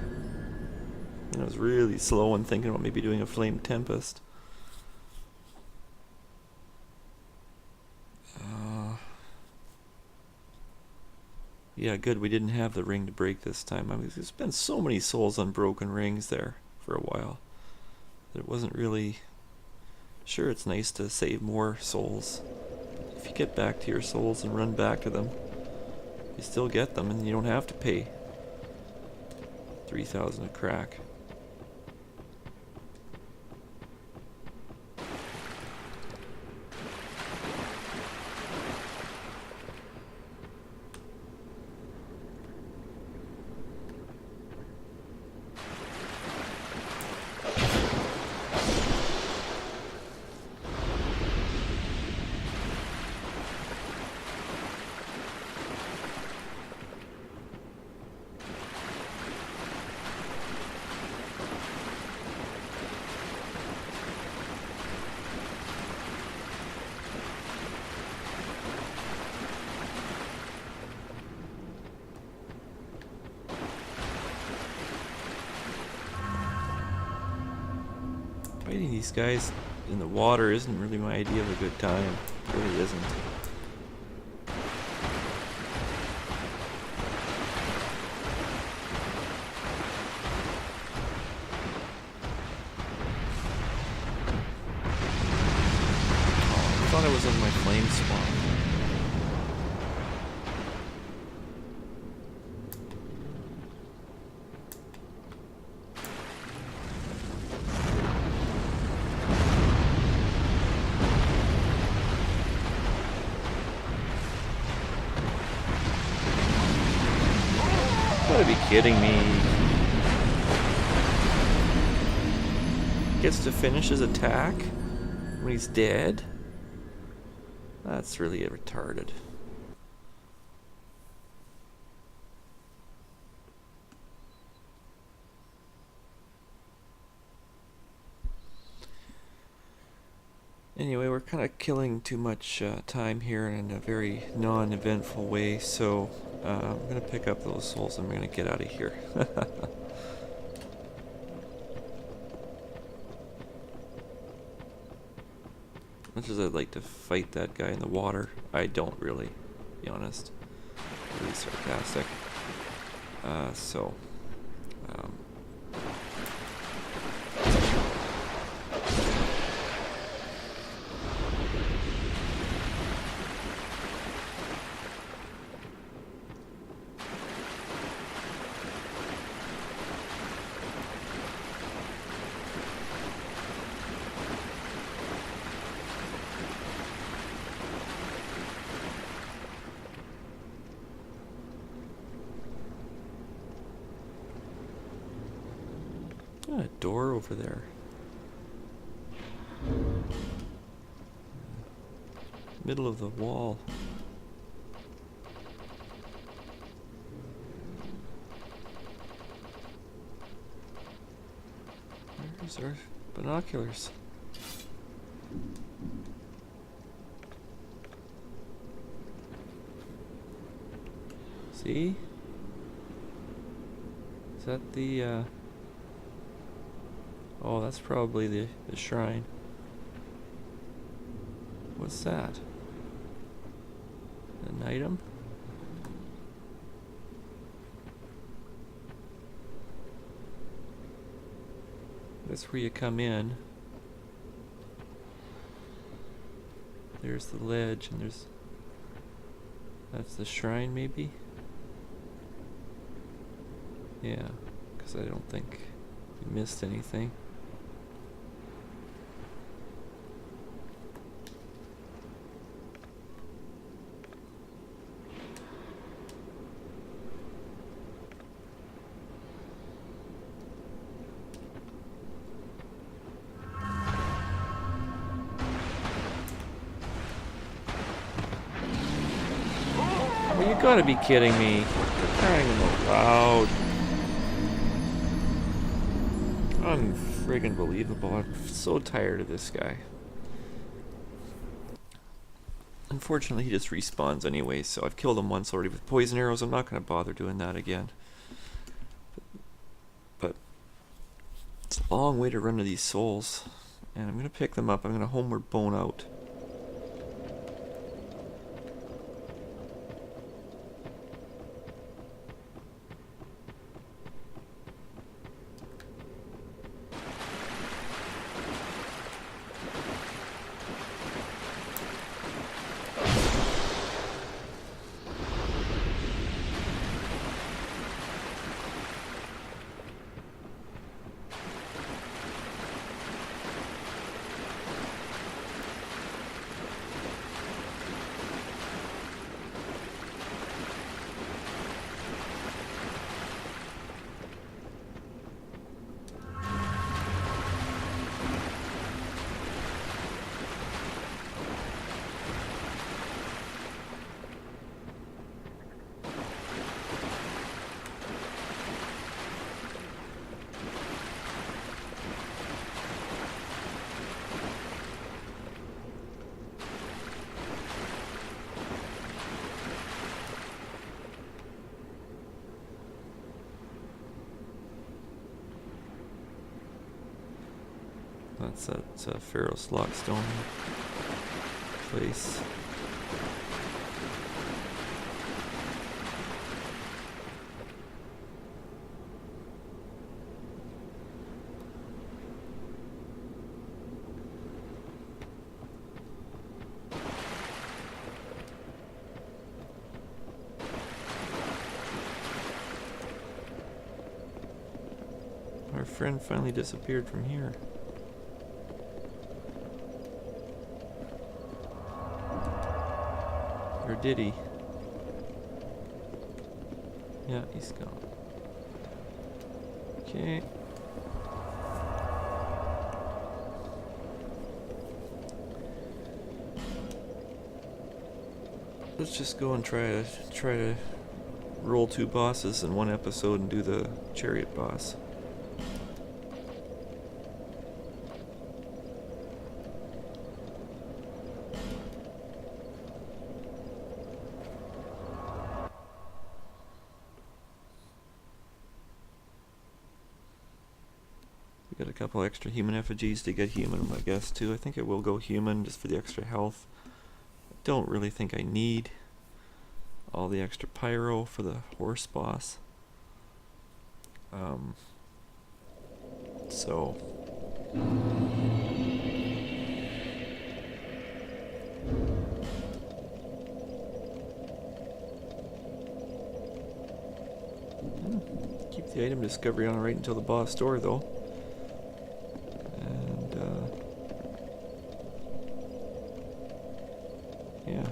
And I was really slow and thinking about maybe doing a flame tempest. Yeah, good. We didn't have the ring to break this time. I mean, we spent so many souls on broken rings there for a while that it wasn't really... Sure, it's nice to save more souls. If you get back to your souls and run back to them, you still get them and you don't have to pay 3,000 a crack. Fighting these guys in the water isn't really my idea of a good time. It really isn't. thought I was in my flame swamp. You gotta be kidding me. Gets to finish his attack when he's dead? That's really retarded. Anyway, we're kind of killing too much time here in a very non-eventful way, so I'm going to pick up those souls and I'm going to get out of here. Much as I'd like to fight that guy in the water, I don't really, to be honest. Really sarcastic. A door over there. Middle of the wall. Where's our binoculars? See? Is that the oh, that's probably the shrine. What's that? An item? That's where you come in. There's the ledge, and that's the shrine, maybe? Yeah, because I don't think we missed anything. Well, you gotta be kidding me. You're crying out loud. Unfriggin' believable. I'm so tired of this guy. Unfortunately, he just respawns anyway, so I've killed him once already with poison arrows. I'm not gonna bother doing that again. But it's a long way to run to these souls. And I'm gonna pick them up. I'm gonna homeward bone out. That's a Pharaoh's Lockstone place. friend finally disappeared from here? Or did he? Yeah, he's gone. Okay. Let's just go and try to roll 2 bosses in one episode and do the Chariot boss. We got a couple extra human effigies to get human, I guess, too. I think I will go human just for the extra health. I don't really think I need all the extra pyro for the horse boss. So keep the item discovery on right until the boss door, though. And yeah.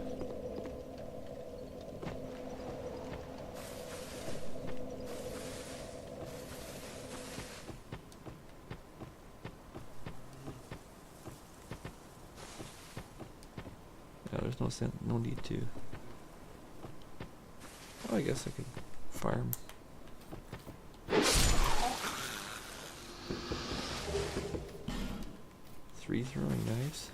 There's no need to. Oh, I guess I could farm. Three throwing knives.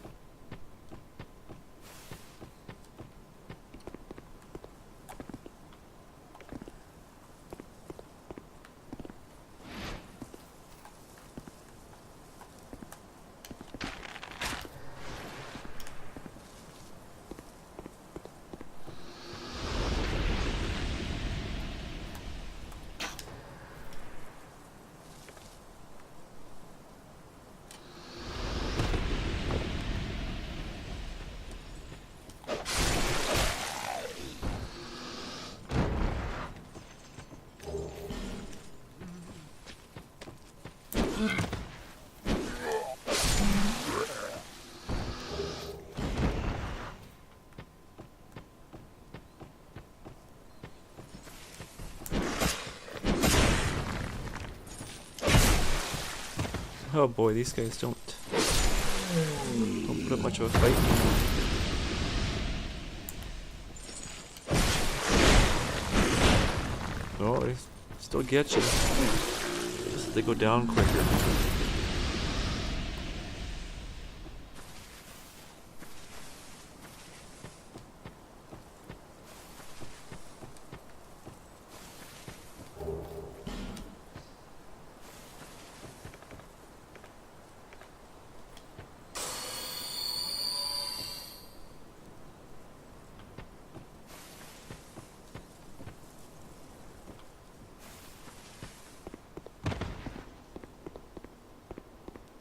Oh boy, these guys don't put up much of a fight anymore. Oh, they still get you. Just they go down quicker.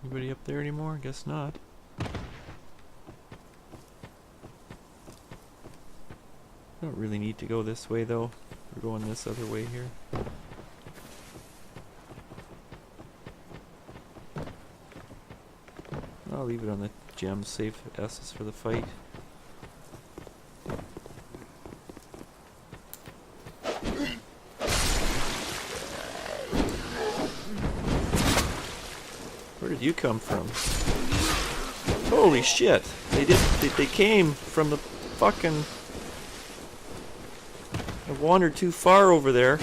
Anybody up there anymore? Guess not. Don't really need to go this way though. We're going this other way here. I'll leave it on the gem, save S's for the fight. Where did you come from? Holy shit! They came from the fucking... I wandered too far over there.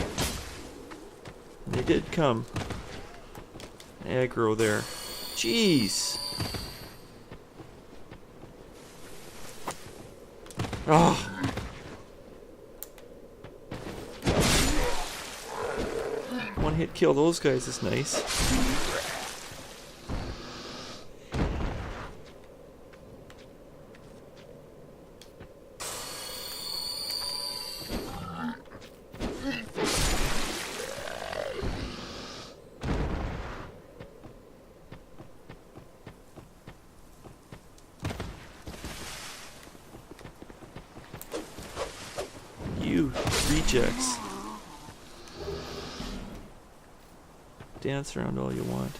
They did come. Aggro there. Jeez! Oh! One hit kill those guys is nice. You rejects. Dance around all you want.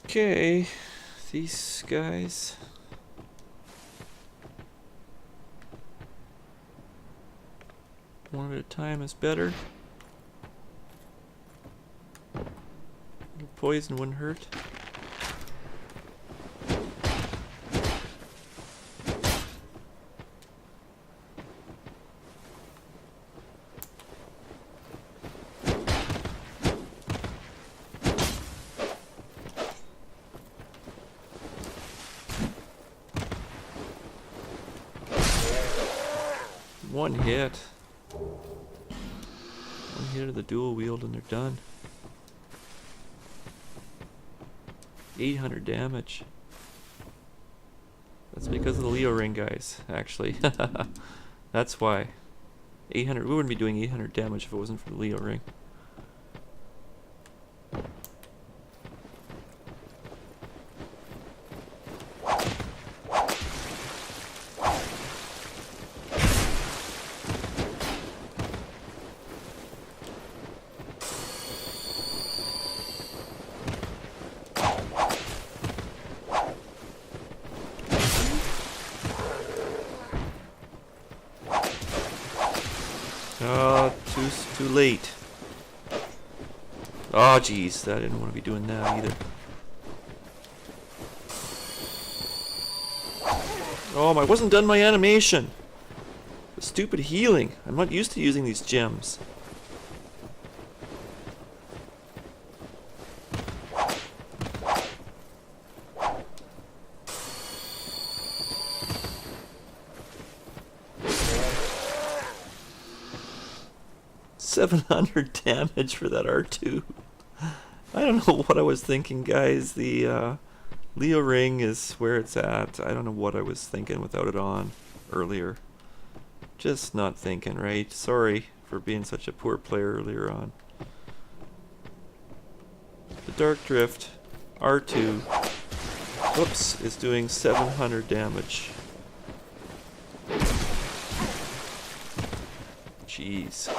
Okay, these guys. One at a time is better. Poison wouldn't hurt. One hit. One hit of the dual wield and they're done. 800 damage. That's because of the Leo ring, guys, actually. That's why. 800. We wouldn't be doing 800 damage if it wasn't for the Leo ring. Too late. Oh, jeez, I didn't want to be doing that either. Oh, I wasn't done my animation. The stupid healing. I'm not used to using these gems. $700 damage for that R2. I don't know what I was thinking, guys. The Leo ring is where it's at. I don't know what I was thinking without it on earlier. Just not thinking, right? Sorry for being such a poor player earlier on. The Dark Drift R2, whoops, is doing 700 damage. Jeez.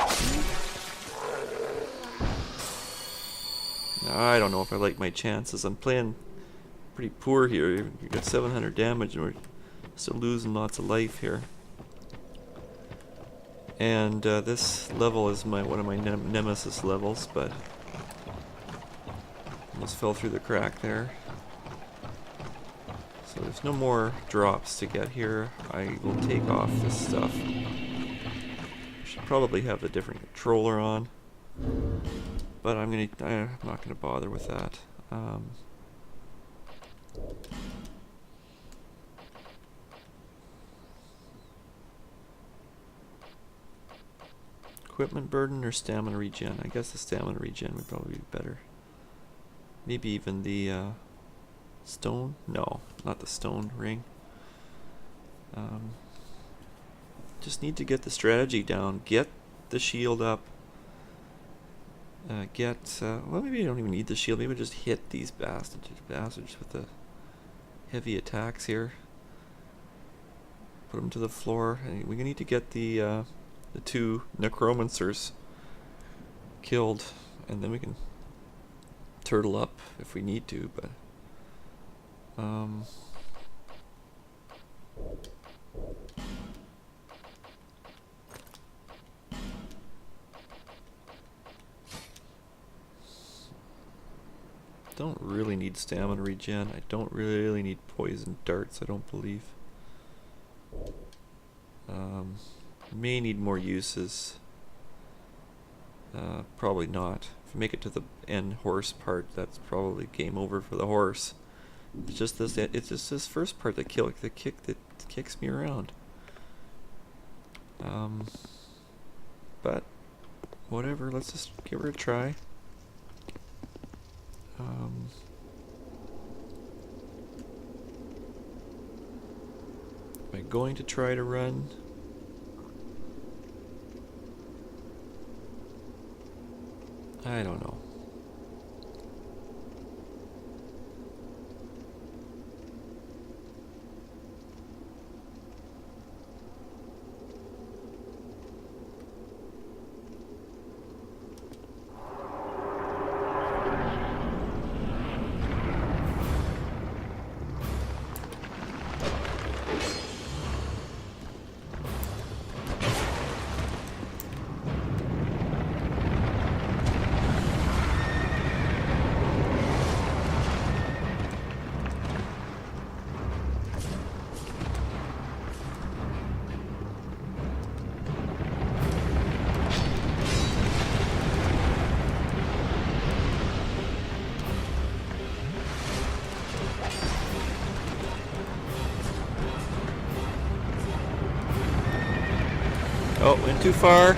I don't know if I like my chances. I'm playing pretty poor here. We got 700 damage and we're still losing lots of life here. And this level is one of my nemesis levels, but almost fell through the crack there. So there's no more drops to get here. I will take off this stuff. Should probably have a different controller on. But I'm not gonna bother with that. Equipment burden or stamina regen? I guess the stamina regen would probably be better. Maybe even the stone? No, not the stone ring. Just need to get the strategy down. Get the shield up. Well, maybe you don't even need the shield. Maybe just hit these bastards with the heavy attacks here. Put them to the floor. And we need to get the two necromancers killed, and then we can turtle up if we need to. But don't really need stamina regen. I don't really need poison darts, I don't believe. May need more uses. Probably not. If we make it to the end horse part, that's probably game over for the horse. It's just this first part that kicks me around. But whatever, let's just give her a try. Am I going to try to run? I don't know. Oh, went too far.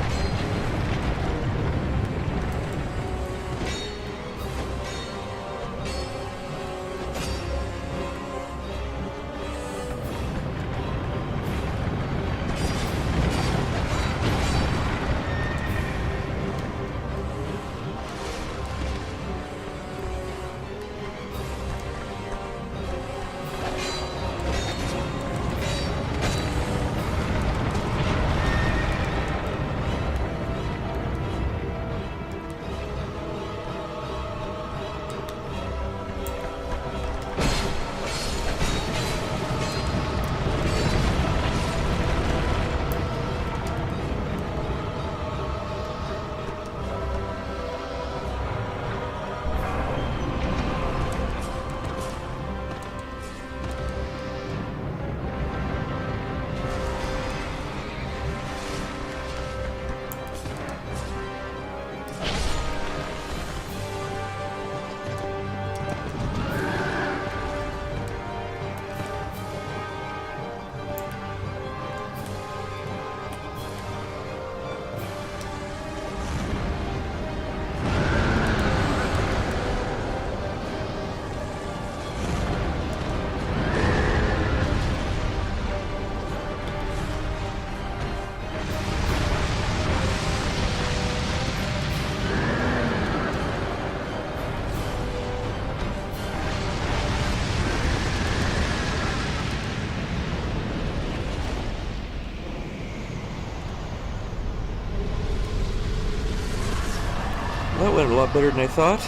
That went a lot better than I thought.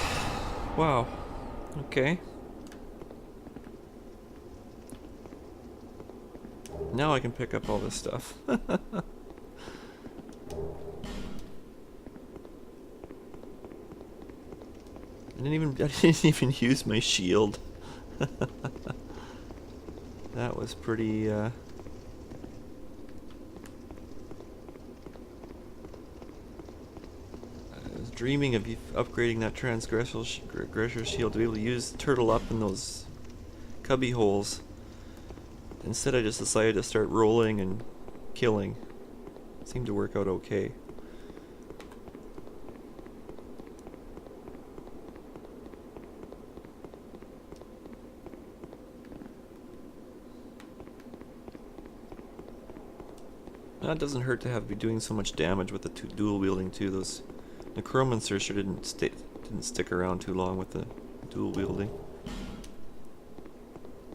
Wow. Okay. Now I can pick up all this stuff. I didn't even use my shield. That was pretty dreaming of upgrading that transgressor shield to be able to use turtle up in those cubby holes. Instead I just decided to start rolling and killing. It seemed to work out okay. That doesn't hurt to be doing so much damage with the dual wielding too. Those necromancers sure didn't stick around too long with the dual wielding.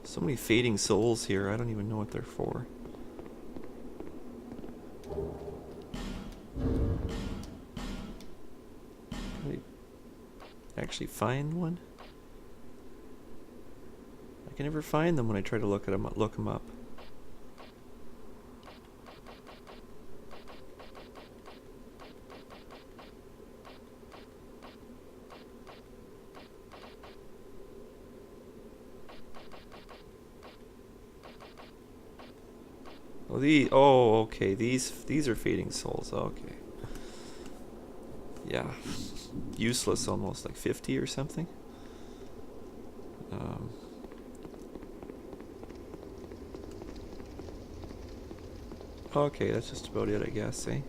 So many fading souls here, I don't even know what they're for. Can I actually find one? I can never find them when I try to look them up. Oh, okay. These are fading souls. Okay. Yeah. Useless almost, like 50 or something. Okay, that's just about it, I guess, eh?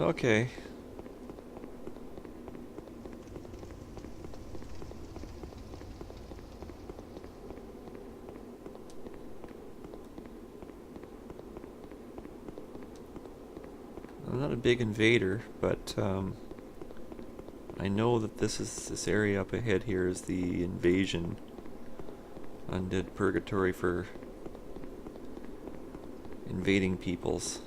Okay. I'm not a big invader, but I know that this area up ahead here is the invasion undead purgatory for invading peoples.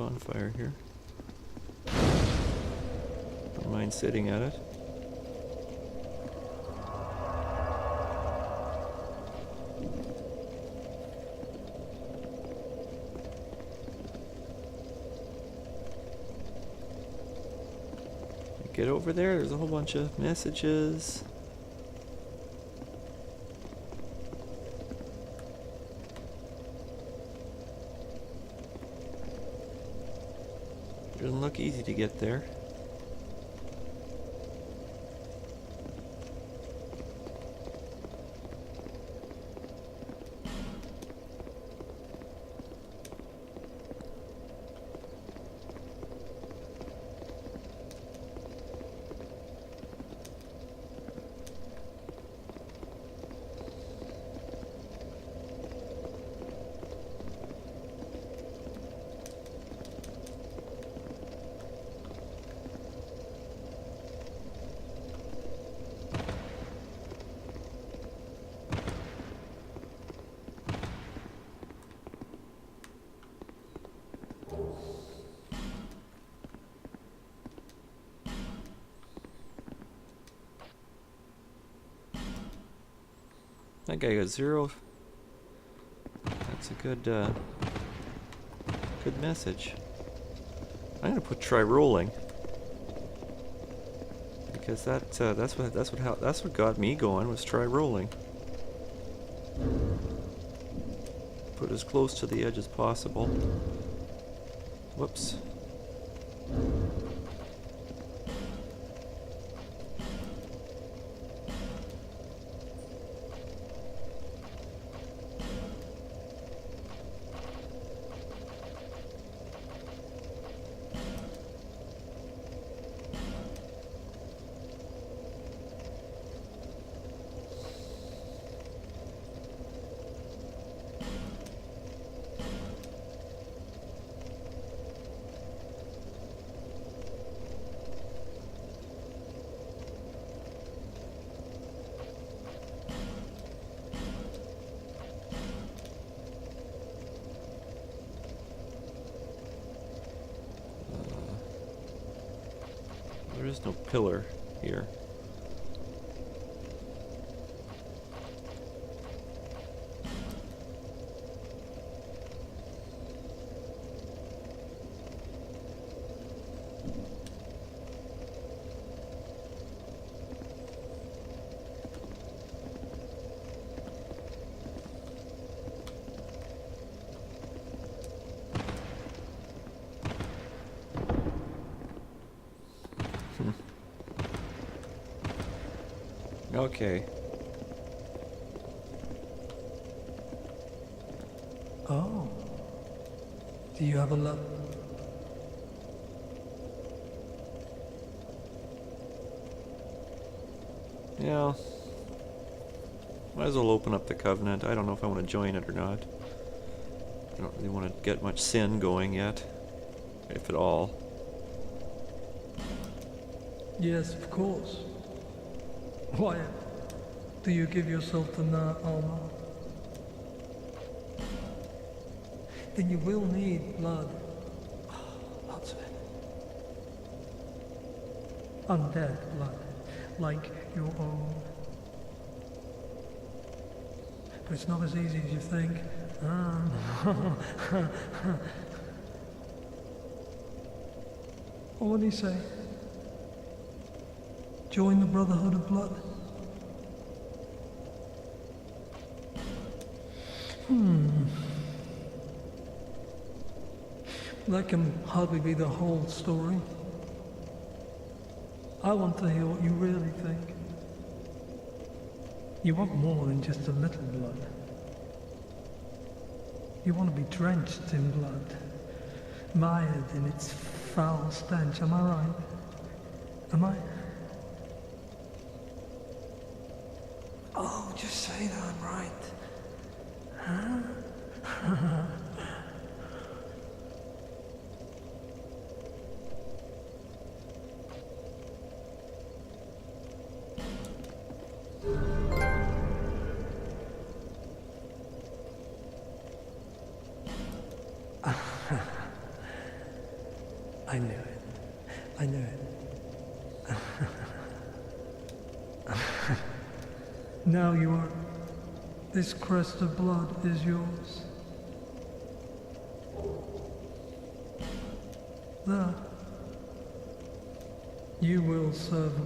bonfire here. Don't mind sitting at it. Get over there, there's a whole bunch of messages. Doesn't look easy to get there. That guy got 0. That's a good good message. I'm gonna try rolling because that's what got me going, was try rolling. Put as close to the edge as possible. Whoops. There is no pillar here. Okay. Oh. Do you have a lot? Yeah. Might as well open up the Covenant. I don't know if I want to join it or not. I don't really want to get much sin going yet, if at all. Yes, of course. Why do you give yourself the armor? Then you will need blood. Lots of it. Undead blood, like your own. But it's not as easy as you think. What did he say? Join the Brotherhood of Blood? That can hardly be the whole story. I want to hear what you really think. You want more than just a little blood. You want to be drenched in blood, mired in its foul stench. Am I right? Am I? Oh, just say that I'm right. Huh? I knew it. I knew it. Now you are. This crest of blood is yours. There. You will serve it.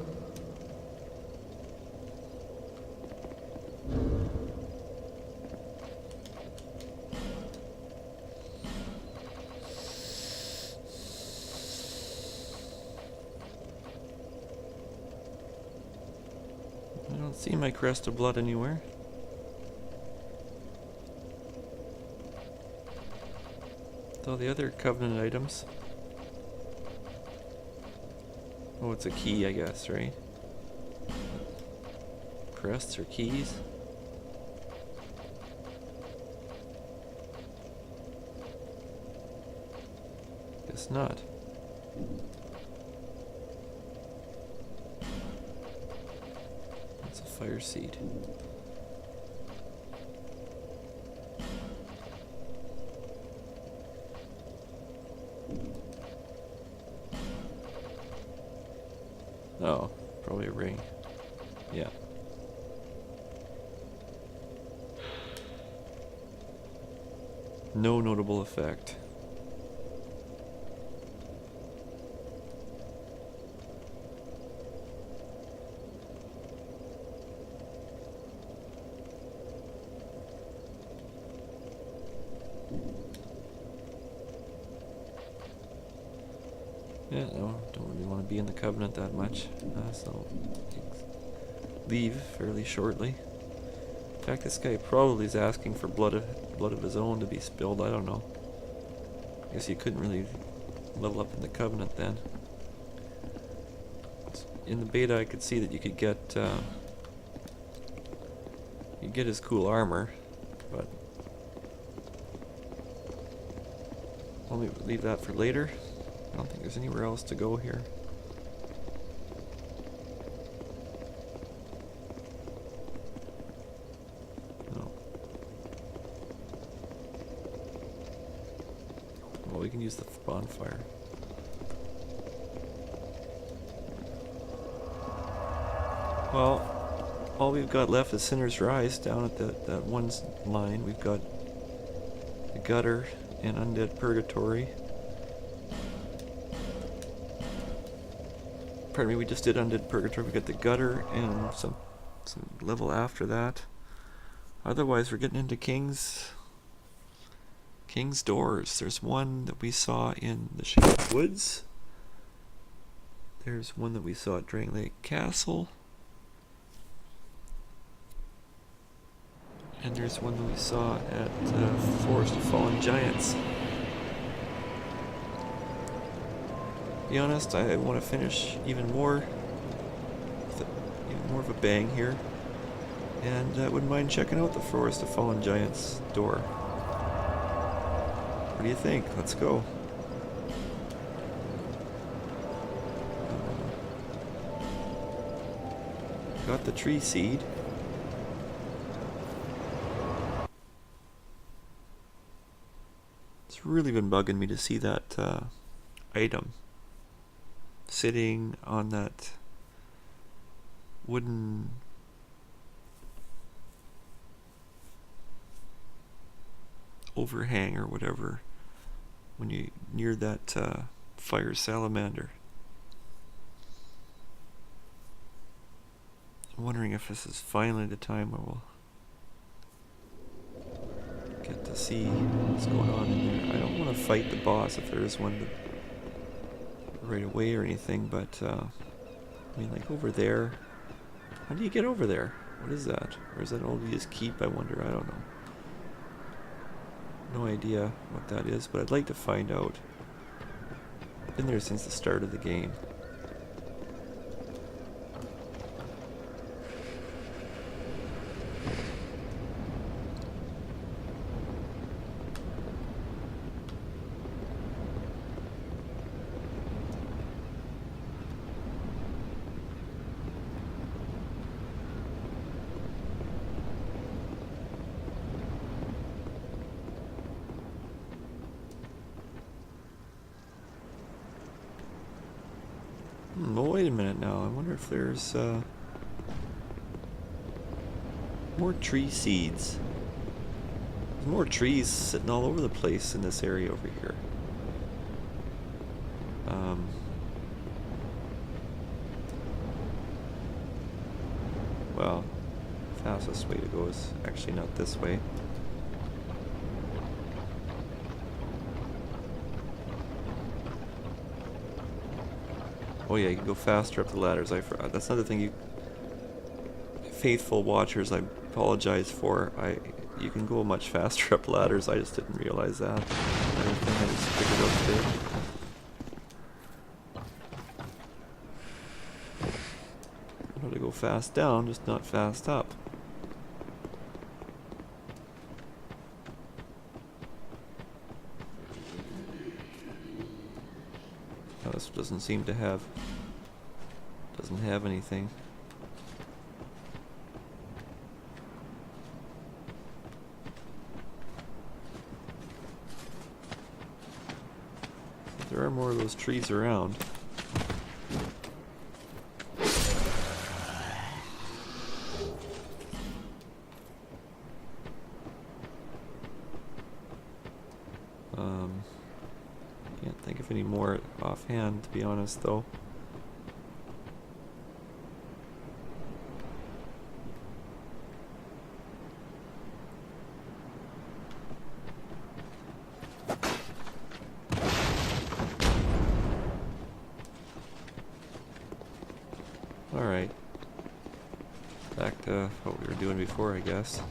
I don't see my crest of blood anywhere. With all the other Covenant items. Oh, it's a key, I guess, right? Crests or keys? Guess not. That's a fire seed. Oh, probably a ring. Yeah. No notable effect. Yeah, no, don't really want to be in the Covenant that much, so leave fairly shortly. In fact, this guy probably is asking for blood of his own to be spilled. I don't know. I guess you couldn't really level up in the Covenant then. In the beta, I could see that you could get his cool armor, but I'll leave that for later. I don't think there's anywhere else to go here. No. Well, we can use the bonfire. Well, all we've got left is Sinner's Rise down at that one line. We've got the Gutter and Undead Purgatory. Pardon me, we just did Undead Purgatory. We got the Gutter and some level after that. Otherwise, we're getting into King's Doors. There's one that we saw in the Shaded Woods. There's one that we saw at Drain Lake Castle. And there's one that we saw at Forest of Fallen Giants. To be honest, I want to finish even more of a bang here, and wouldn't mind checking out the Forest of Fallen Giants door. What do you think? Let's go. Got the tree seed. It's really been bugging me to see that item sitting on that wooden overhang or whatever when you near that fire salamander. I'm wondering if this is finally the time where we'll get to see what's going on in there. I don't want to fight the boss if there is one right away or anything, but I mean, like over there. How do you get over there? What is that? Or is that all you just keep? I wonder. I don't know. No idea what that is, but I'd like to find out. Been there since the start of the game. well, wait a minute now. I wonder if there's more tree seeds. There's more trees sitting all over the place in this area over here. Well, fastest way to go is actually not this way. Oh yeah, you can go faster up the ladders. I forgot. That's another thing you faithful watchers, I apologize for. You can go much faster up ladders. I just didn't realize that. Another thing I just figured out today. I know to go fast down, just not fast up. Now this doesn't seem to have, doesn't have anything. There are more of those trees around. Can't think of any more offhand, to be honest, though. Alright. Back to what we were doing before, I guess.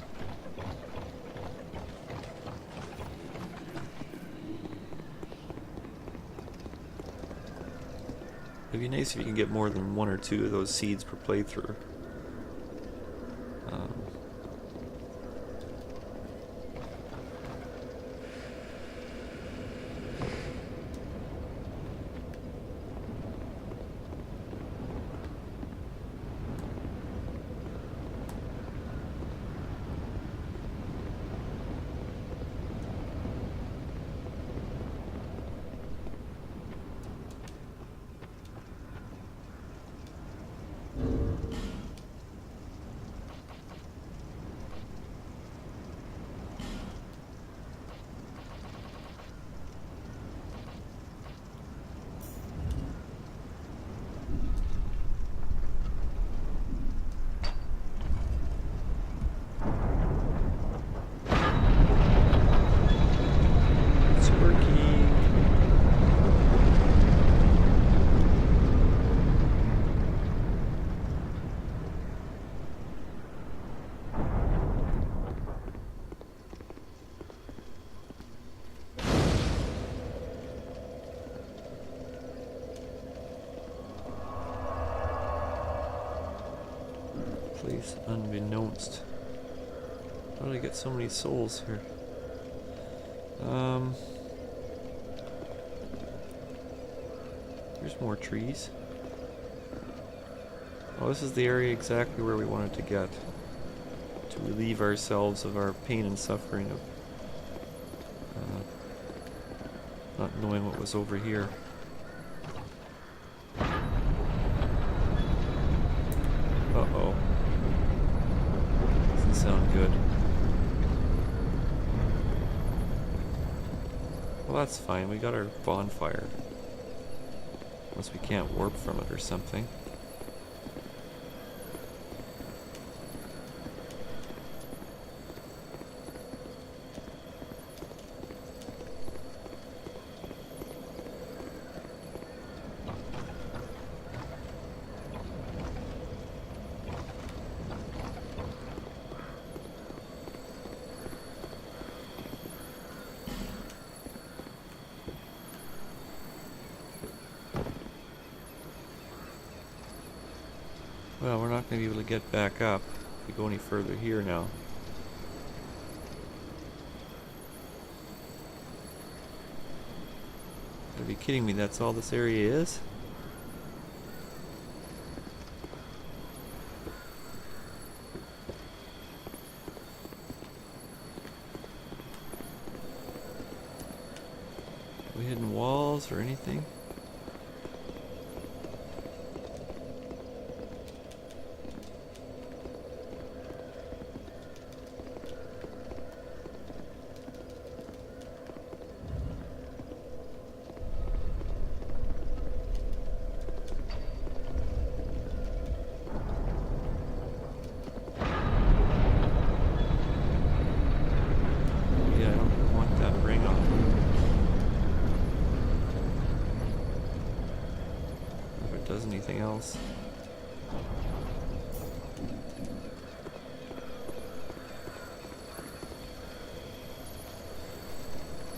It'd be nice if you can get more than one or two of those seeds per playthrough. Place unbeknownst. How did I get so many souls here? There's more trees. Oh, this is the area exactly where we wanted to get. To relieve ourselves of our pain and suffering of not knowing what was over here. Uh-oh. Doesn't sound good. Well, that's fine. We got our bonfire. Unless we can't warp from it or something. Well, we're not going to be able to get back up if we go any further here now. Are you kidding me? That's all this area is? No hidden walls or anything? anything else.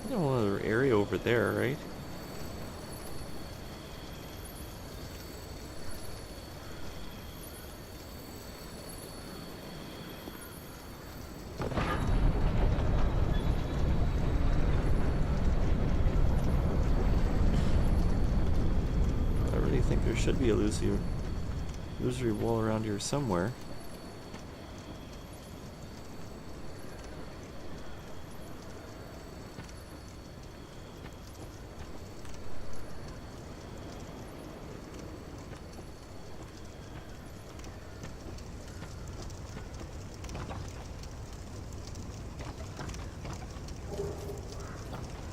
There's another area over there, right? I think there should be a illusory wall around here somewhere.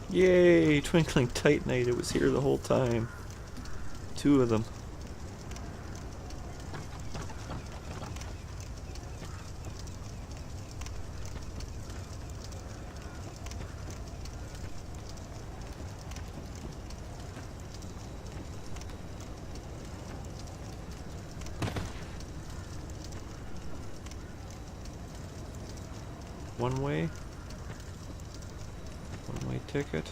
Yay! Twinkling Titanite, it was here the whole time. 2 of them. One-way ticket.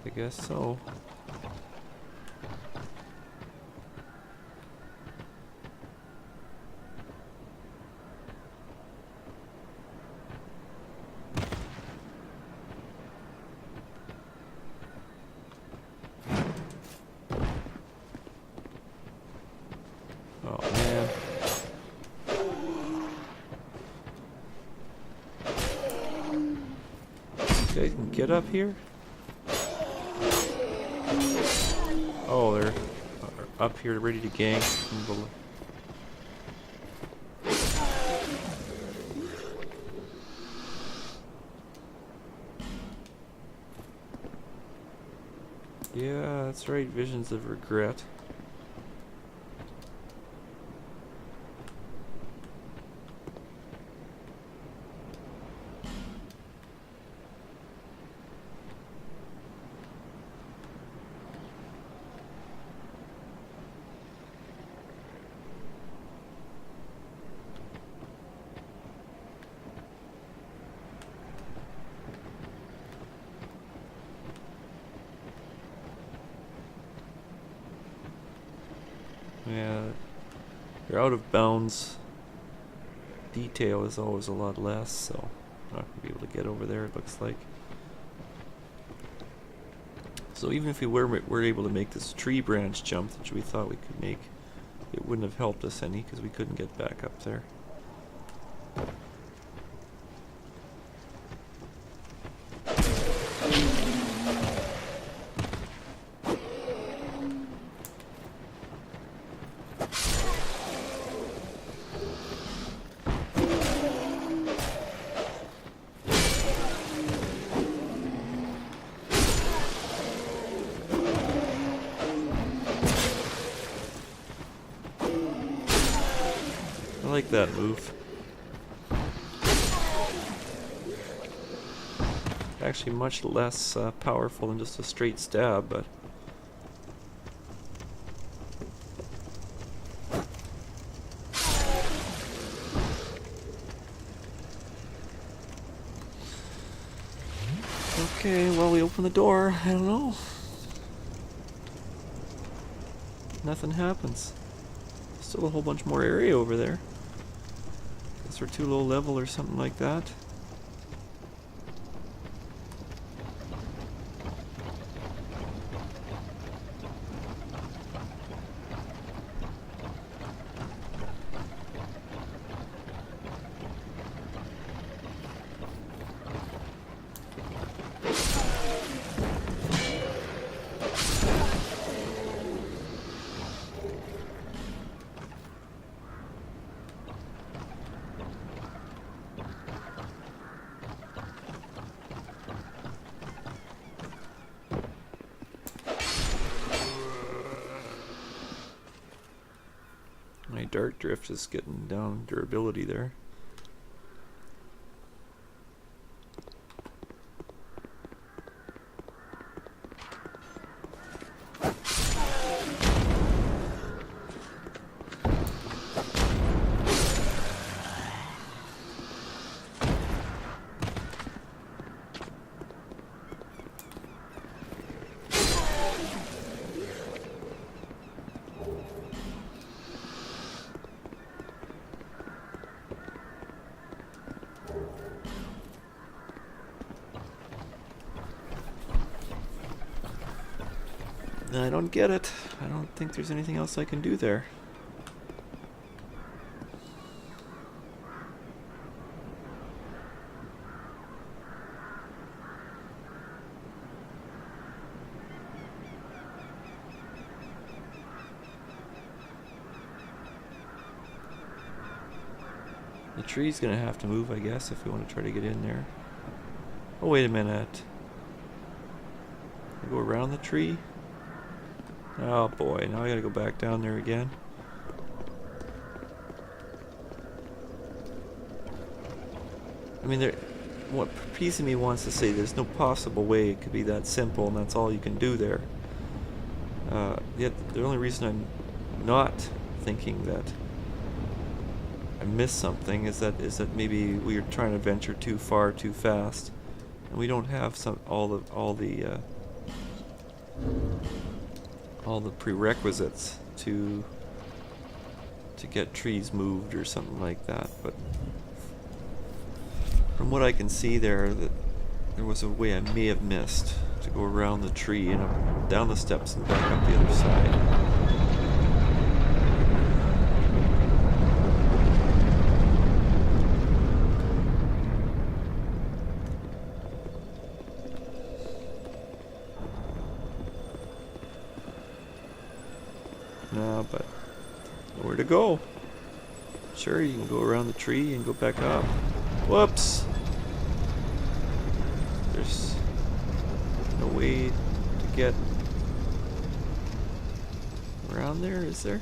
I guess so. Oh man. You guys can get up here? Oh, they're up here ready to gank from below. Yeah, that's right, visions of regret. Yeah, they're out of bounds. Detail is always a lot less, so I'm not going to be able to get over there, it looks like. So even if we were able to make this tree branch jump that we thought we could make, it wouldn't have helped us any because we couldn't get back up there. I like that move. Actually much less powerful than just a straight stab, but okay, well, we open the door. I don't know. Nothing happens. Still a whole bunch more area over there. Guess we're too low level or something like that. My Dark Drift is getting down durability there. I don't get it. I don't think there's anything else I can do there. The tree's gonna have to move, I guess, if we want to try to get in there. Oh, wait a minute. Go around the tree? Oh boy, now I gotta go back down there again. I mean, what piece of me wants to say there's no possible way it could be that simple and that's all you can do there. Yet the only reason I'm not thinking that I missed something is that maybe we are trying to venture too far too fast, and we don't have all the prerequisites to get trees moved or something like that. But from what I can see there, that there was a way I may have missed to go around the tree and up, down the steps and back up the other side. No, but nowhere to go. Sure, you can go around the tree and go back up. Whoops! There's no way to get around there, is there?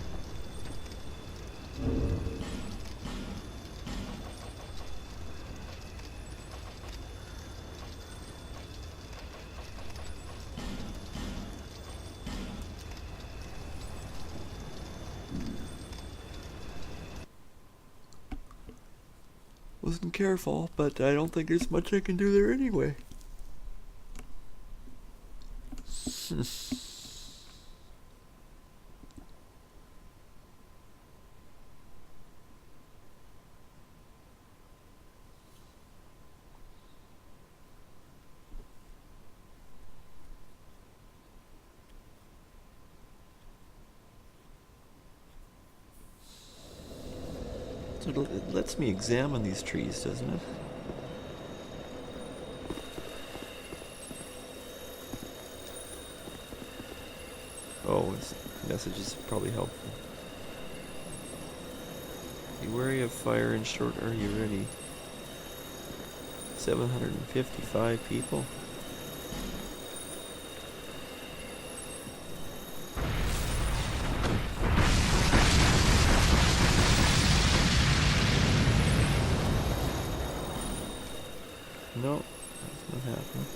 Wasn't careful, but I don't think there's much I can do there anyway. So it lets me examine these trees, doesn't it? Oh, this message is probably helpful. Be wary of fire in short. Are you ready? 755 people. No, that's not happening.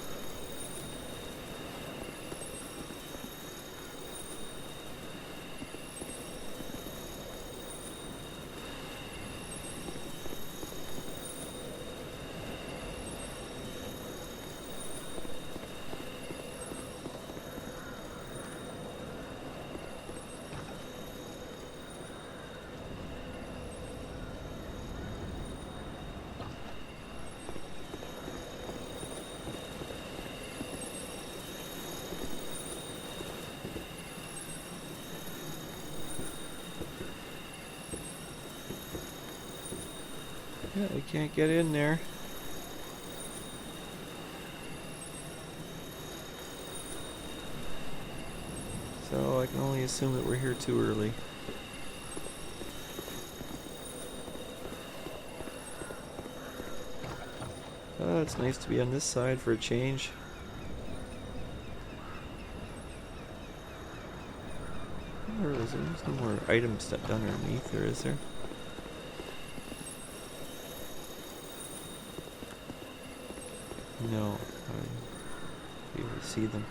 Yeah, we can't get in there. So I can only assume that we're here too early. Oh, it's nice to be on this side for a change. Where is there? There's no more items stuck down underneath there, is there? No, I be able to see them.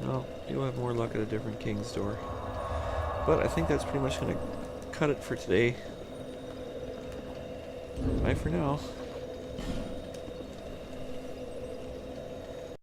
No, you'll have more luck at a different king's door. But I think that's pretty much going to cut it for today. Bye for now.